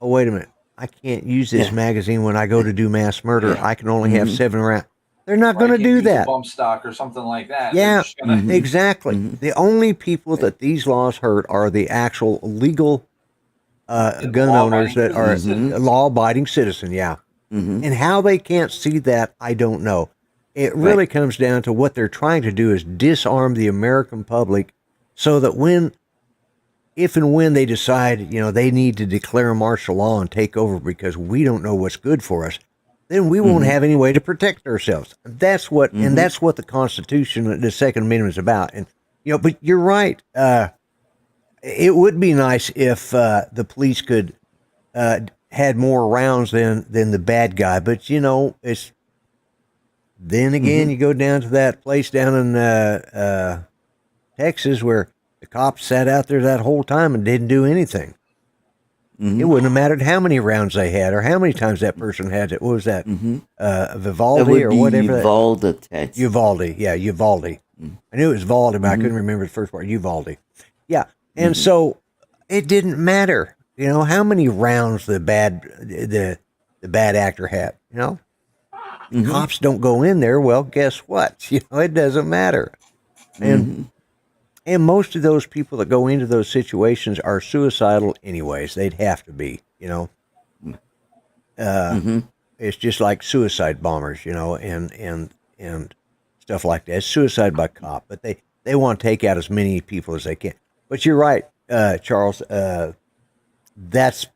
oh, wait a minute, I can't use this Yeah. magazine when I go to do mass murder. Yeah. I can only have Mm-hmm. 7 rounds. They're not Or I going to can't do use a that. bump stock or something like that. They're Yeah, just going to. Mm-hmm. exactly. Mm-hmm. The only people that these laws hurt are the actual legal The gun owners law-abiding that are Mm-hmm. citizens. law-abiding citizen. Yeah, Mm-hmm. and how they can't see that, I don't know. It Right. really comes down to what they're trying to do is disarm the American public, so that if and when they decide, they need to declare martial law and take over because we don't know what's good for us, then we won't Mm-hmm. have any way to protect ourselves. That's what, and Mm-hmm. that's what the Constitution, the Second Amendment, is about. And but you're right. It would be nice if the police could had more rounds than the bad guy. But it's then again Mm-hmm. you go down to that place down in Texas where the cops sat out there that whole time and didn't do anything. It Mm-hmm. wouldn't have mattered how many rounds they had or how many times that person had it. What was that? Mm-hmm. That Vivaldi would or be whatever. Uvalde, Texas. Uvalde. Yeah, Uvalde. I knew it was Valdi, but I couldn't remember the first part. Uvalde. Yeah. And Mm-hmm. so it didn't matter, how many rounds the bad actor had. Mm-hmm. Cops don't go in there. Well, guess what? It doesn't matter. And Mm-hmm. and most of those people that go into those situations are suicidal anyways. They'd have to be, Mm-hmm. It's just like suicide bombers, and stuff like that. It's suicide by cop, but they want to take out as many people as they can. But you're right, Charles. That's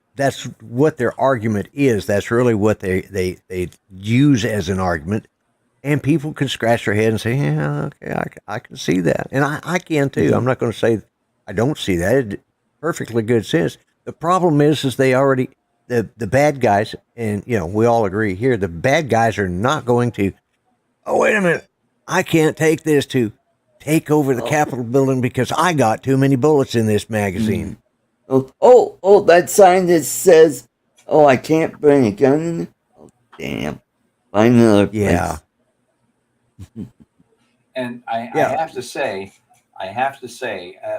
what their argument is. That's really what they use as an argument. And people can scratch their head and say, "Yeah, okay, I can see that," and I can too. Mm-hmm. I'm not going to say I don't see that. It perfectly good sense. The problem is they already the bad guys, and we all agree here. The bad guys are not going to. Oh, wait a minute! I can't take this to take over the Oh. Capitol building because I got too many bullets in this magazine. Oh, that sign that says, "Oh, I can't bring a gun in." Oh, damn! Find another place. Yeah. And I Yeah. have to say,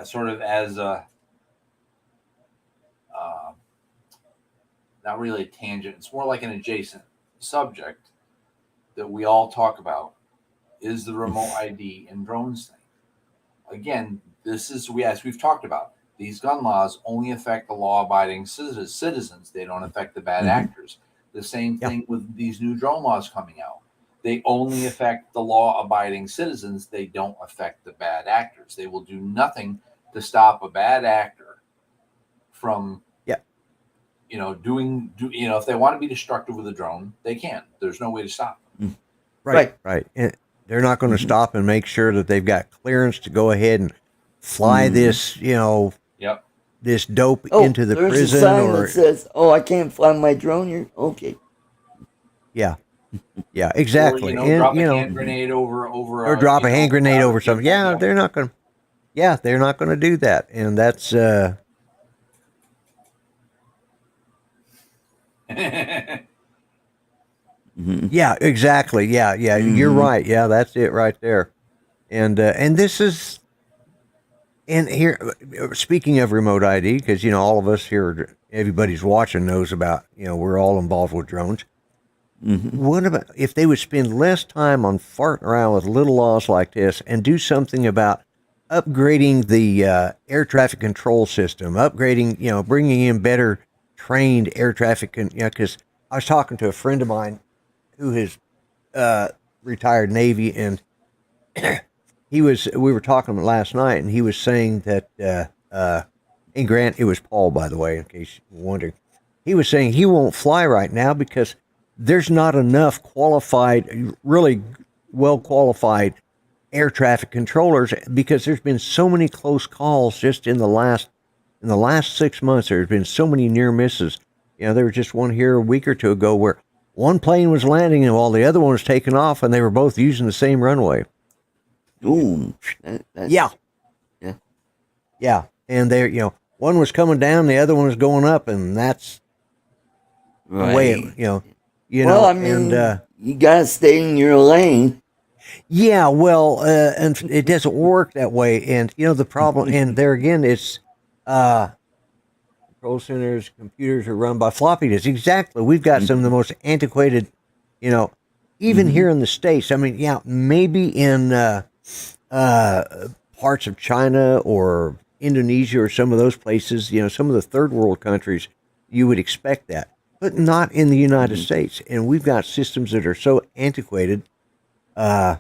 sort of as a not really a tangent, it's more like an adjacent subject that we all talk about is the remote ID and drones thing. Again, this is as we've talked about. These gun laws only affect the law-abiding citizens. They don't affect the bad Mhm. actors. The same Yeah. thing with these new drone laws coming out. They only affect the law-abiding citizens. They don't affect the bad actors. They will do nothing to stop a bad actor from, Yeah. if they want to be destructive with a drone, they can. There's no way to stop them. Right. And they're not going to Mhm. stop and make sure that they've got clearance to go ahead and fly Mhm. this, Yep. this dope Oh, into the there's prison a sign or that says, "Oh, I can't fly my drone here." Okay. yeah, Or exactly. And drop a hand grenade over or drop a hand grenade over something. Yeah, they're not going. Yeah, they're not going to do that, and that's Mhm. yeah, exactly. Yeah, you're Mhm. right. Yeah, that's it right there. And this is, and here, speaking of remote ID, because all of us here, everybody's watching knows about, we're all involved with drones. Mm-hmm. What about if they would spend less time on farting around with little laws like this and do something about upgrading the air traffic control system, upgrading, bringing in better trained air traffic, because I was talking to a friend of mine who is retired Navy, and we were talking last night, and he was saying that, and Grant, it was Paul, by the way, in case you're wondering, he was saying he won't fly right now because there's not enough qualified, really well qualified air traffic controllers, because there's been so many close calls just in the last 6 months. There's been so many near misses. There was just one here a week or two ago where one plane was landing and while the other one was taking off, and they were both using the same runway. Ooh, yeah. And one was coming down, the other one was going up, and that's right. the way it, well, I mean, you gotta stay in your lane. Yeah, well, and it doesn't work that way. And the problem, and there again, it's control centers, computers are run by floppy disks. Exactly. We've got some of the most antiquated, even here in the States. I mean, maybe in parts of China or Indonesia or some of those places, some of the third world countries, you would expect that, but not in the United States. And we've got systems that are so antiquated. Was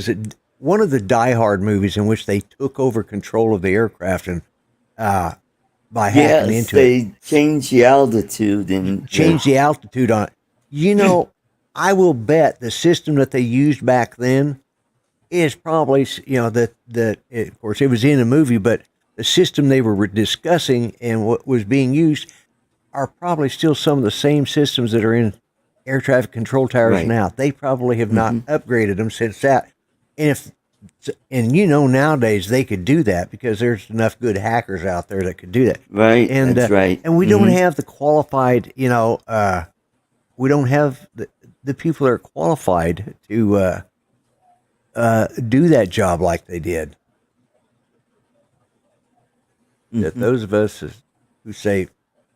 it one of the Die Hard movies in which they took over control of the aircraft and by hacking into it? They changed the altitude and changed the altitude on it. I will bet the system that they used back then is probably that of course it was in a movie, but the system they were discussing and what was being used are probably still some of the same systems that are in air traffic control towers now. They probably have not upgraded them since that. And nowadays they could do that because there's enough good hackers out there that could do that. Right. And that's right. And we don't have the qualified, we don't have the people that are qualified to do that job like they did. That those of us who say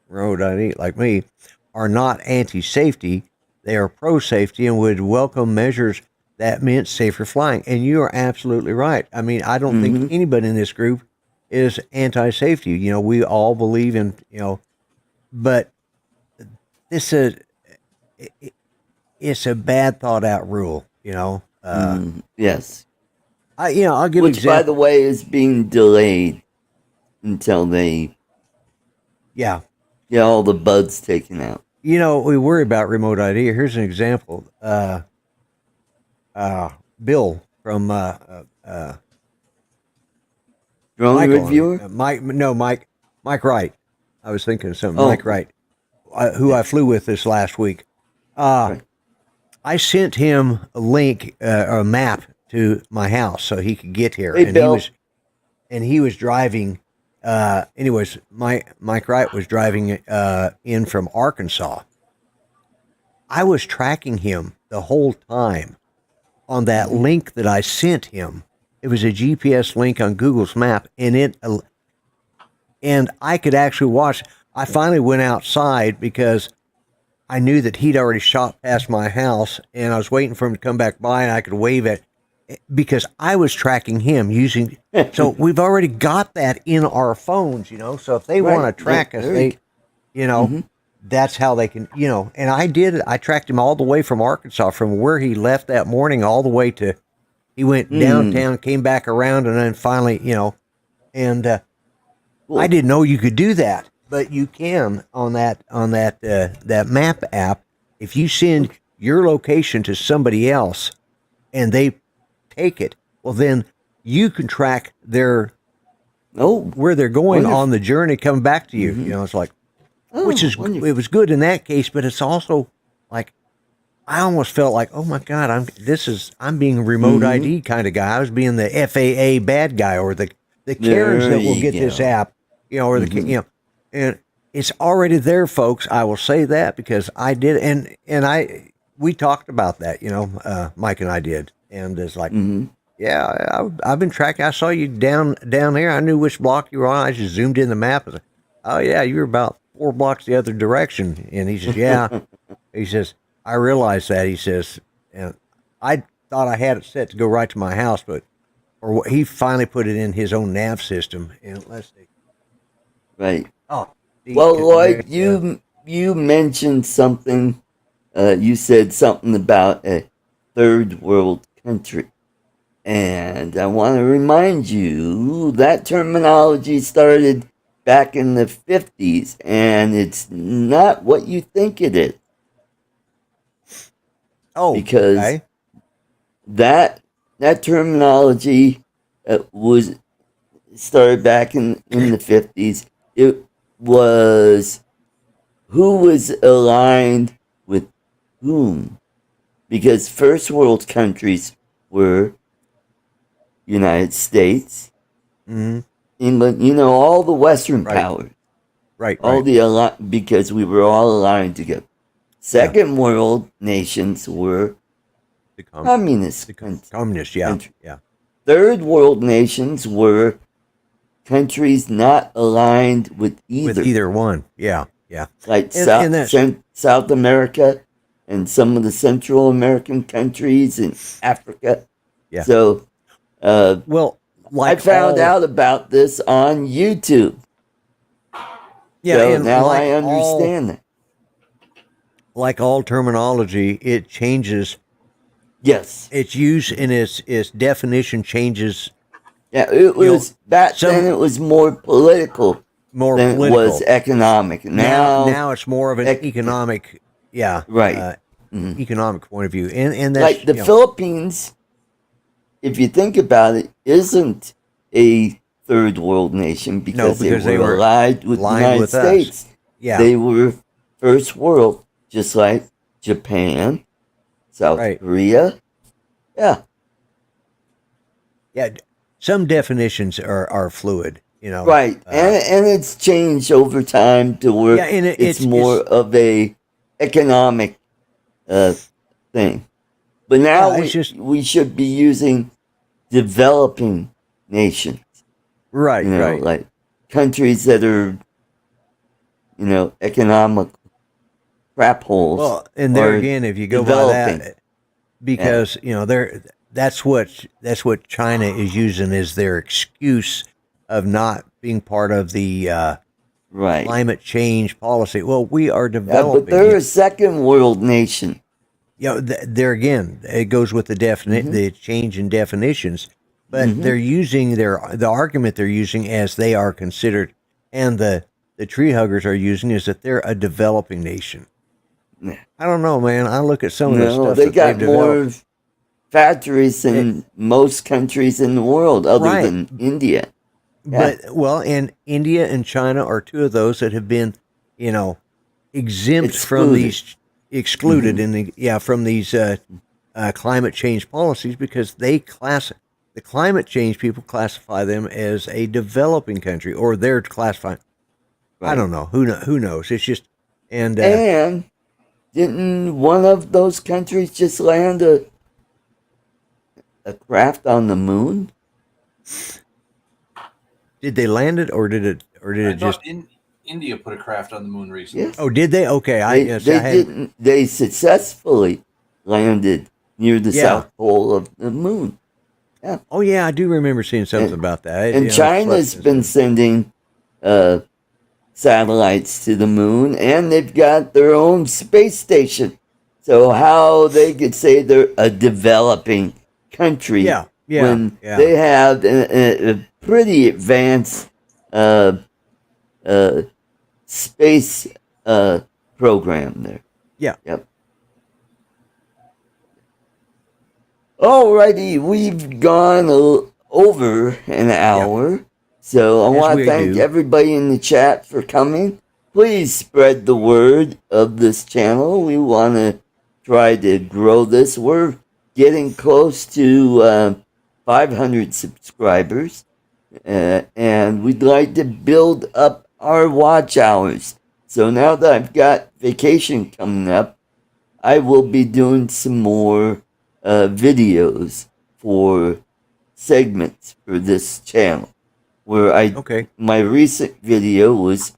road ID, like me, are not anti-safety. They are pro-safety and would welcome measures that meant safer flying. And you are absolutely right. I mean, I don't think anybody in this group is anti-safety. We all believe in, but it's a bad thought out rule, yes. I'll give Which, by the way, is being delayed until they get all the bugs taken out. We worry about remote ID. Here's an example. Bill from Drone Reviewer? Mike Wright. I was thinking of something. Mike Wright, who I flew with this last week. I sent him a link, or a map to my house so he could get here. Hey, Bill. He was driving. Anyways, Mike Wright was driving in from Arkansas. I was tracking him the whole time on that link that I sent him. It was a GPS link on Google's map, and I could actually watch. I finally went outside because I knew that he'd already shot past my house, and I was waiting for him to come back by, and I could wave at, because I was tracking him using. So we've already got that in our phones, So if they want to track us, they, that's how they can, And I did it. I tracked him all the way from Arkansas, from where he left that morning, all the way to. He went downtown, came back around, and then finally, and cool. I didn't know you could do that, but you can on that map app. If you send your location to somebody else, and they take it, well, then you can track where they're going on the journey coming back to you. It's like, which is wonderful. It was good in that case, but it's also like, I almost felt like, oh my God, I'm being remote ID kind of guy. I was being the FAA bad guy, or the Karens that will get this app, or and it's already there, folks. I will say that because I did, and we talked about that, Mike and I did, and it's like, Mm-hmm. yeah, I've been tracking. I saw you down there. I knew which block you were on. I just zoomed in the map. I was like, oh yeah, you were about 4 blocks the other direction. And he says, yeah. He says, I realized that. He says, and I thought I had it set to go right to my house, but he finally put it in his own nav system. And let's see. Right. Oh, Well, Lloyd, you mentioned something. You said something about a third world country. And I want to remind you that terminology started back in the 50s, and it's not what you think it is. Oh, because okay. that terminology was started back in the 50s. It was who was aligned with whom, because first world countries were United States, England, all the Western powers. Right. Because we were all aligned together. Second world nations were the communist countries. Yeah. Third world nations were countries not aligned with either. With either one. Yeah. Like South America and some of the Central American countries in Africa. Yeah. So, like I found out about this on YouTube. Yeah, so and now I understand that. Like all terminology, it changes. Yes. Its use and its definition changes. Yeah, it was back then. It was more political than it was economic. Now it's more of an economic. Yeah, right. Economic point of view, and that's like the Philippines. If you think about it, isn't a third world nation because they were allied with the United States. Yeah, they were first world, just like Japan, South Korea. Yeah. Some definitions are fluid, Right, and it's changed over time to where it's more of a economic thing. But now we should be using developing nations. Right, right. Like countries that are, economic crap holes. Well, and there again, if you go by that, because that's what China is using as their excuse of not being part of the climate change policy. Well, we are developing. But they're a second world nation. There again, it goes with the change in definitions. But they're using the argument they're using as they are considered, and the tree huggers are using is that they're a developing nation. I don't know, man. I look at some of the stuff they got more factories than most countries in the world, other than India. Yeah. But and India and China are two of those that have been, exempt from these excluded from these climate change policies because the climate change people classify them as a developing country, or they're classifying. Right. I don't know. Who knows? It's just and didn't one of those countries just land a craft on the moon? Did they land it, or did it just? India put a craft on the moon recently. Yes. Oh, did they? Okay, They successfully landed near the South Pole of the moon. Yeah. Oh yeah, I do remember seeing something about that. And China's been sending satellites to the moon, and they've got their own space station. So how they could say they're a developing country when they have a pretty advanced space program there. Yeah. Yep. Alrighty, we've gone over an hour, so I want to thank everybody in the chat for coming. Please spread the word of this channel. We want to try to grow this. We're getting close to 500 subscribers, and we'd like to build up our watch hours. So now that I've got vacation coming up, I will be doing some more videos for segments for this channel. Where my recent video was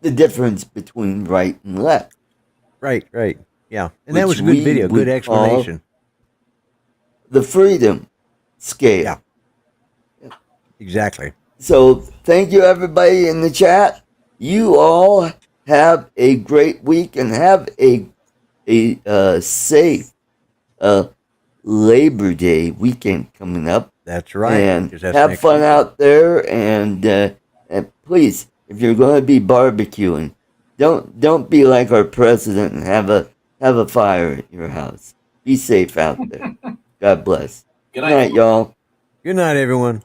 the difference between right and left. Right. Yeah. And that was a good video, good explanation. The freedom scale. Yeah. Exactly. So thank you, everybody in the chat. You all have a great week and have a safe Labor Day weekend coming up. That's right. And have fun out there. And please, if you're going to be barbecuing, don't be like our president and have a fire at your house. Be safe out there. God bless. Good night, y'all. Good night, everyone.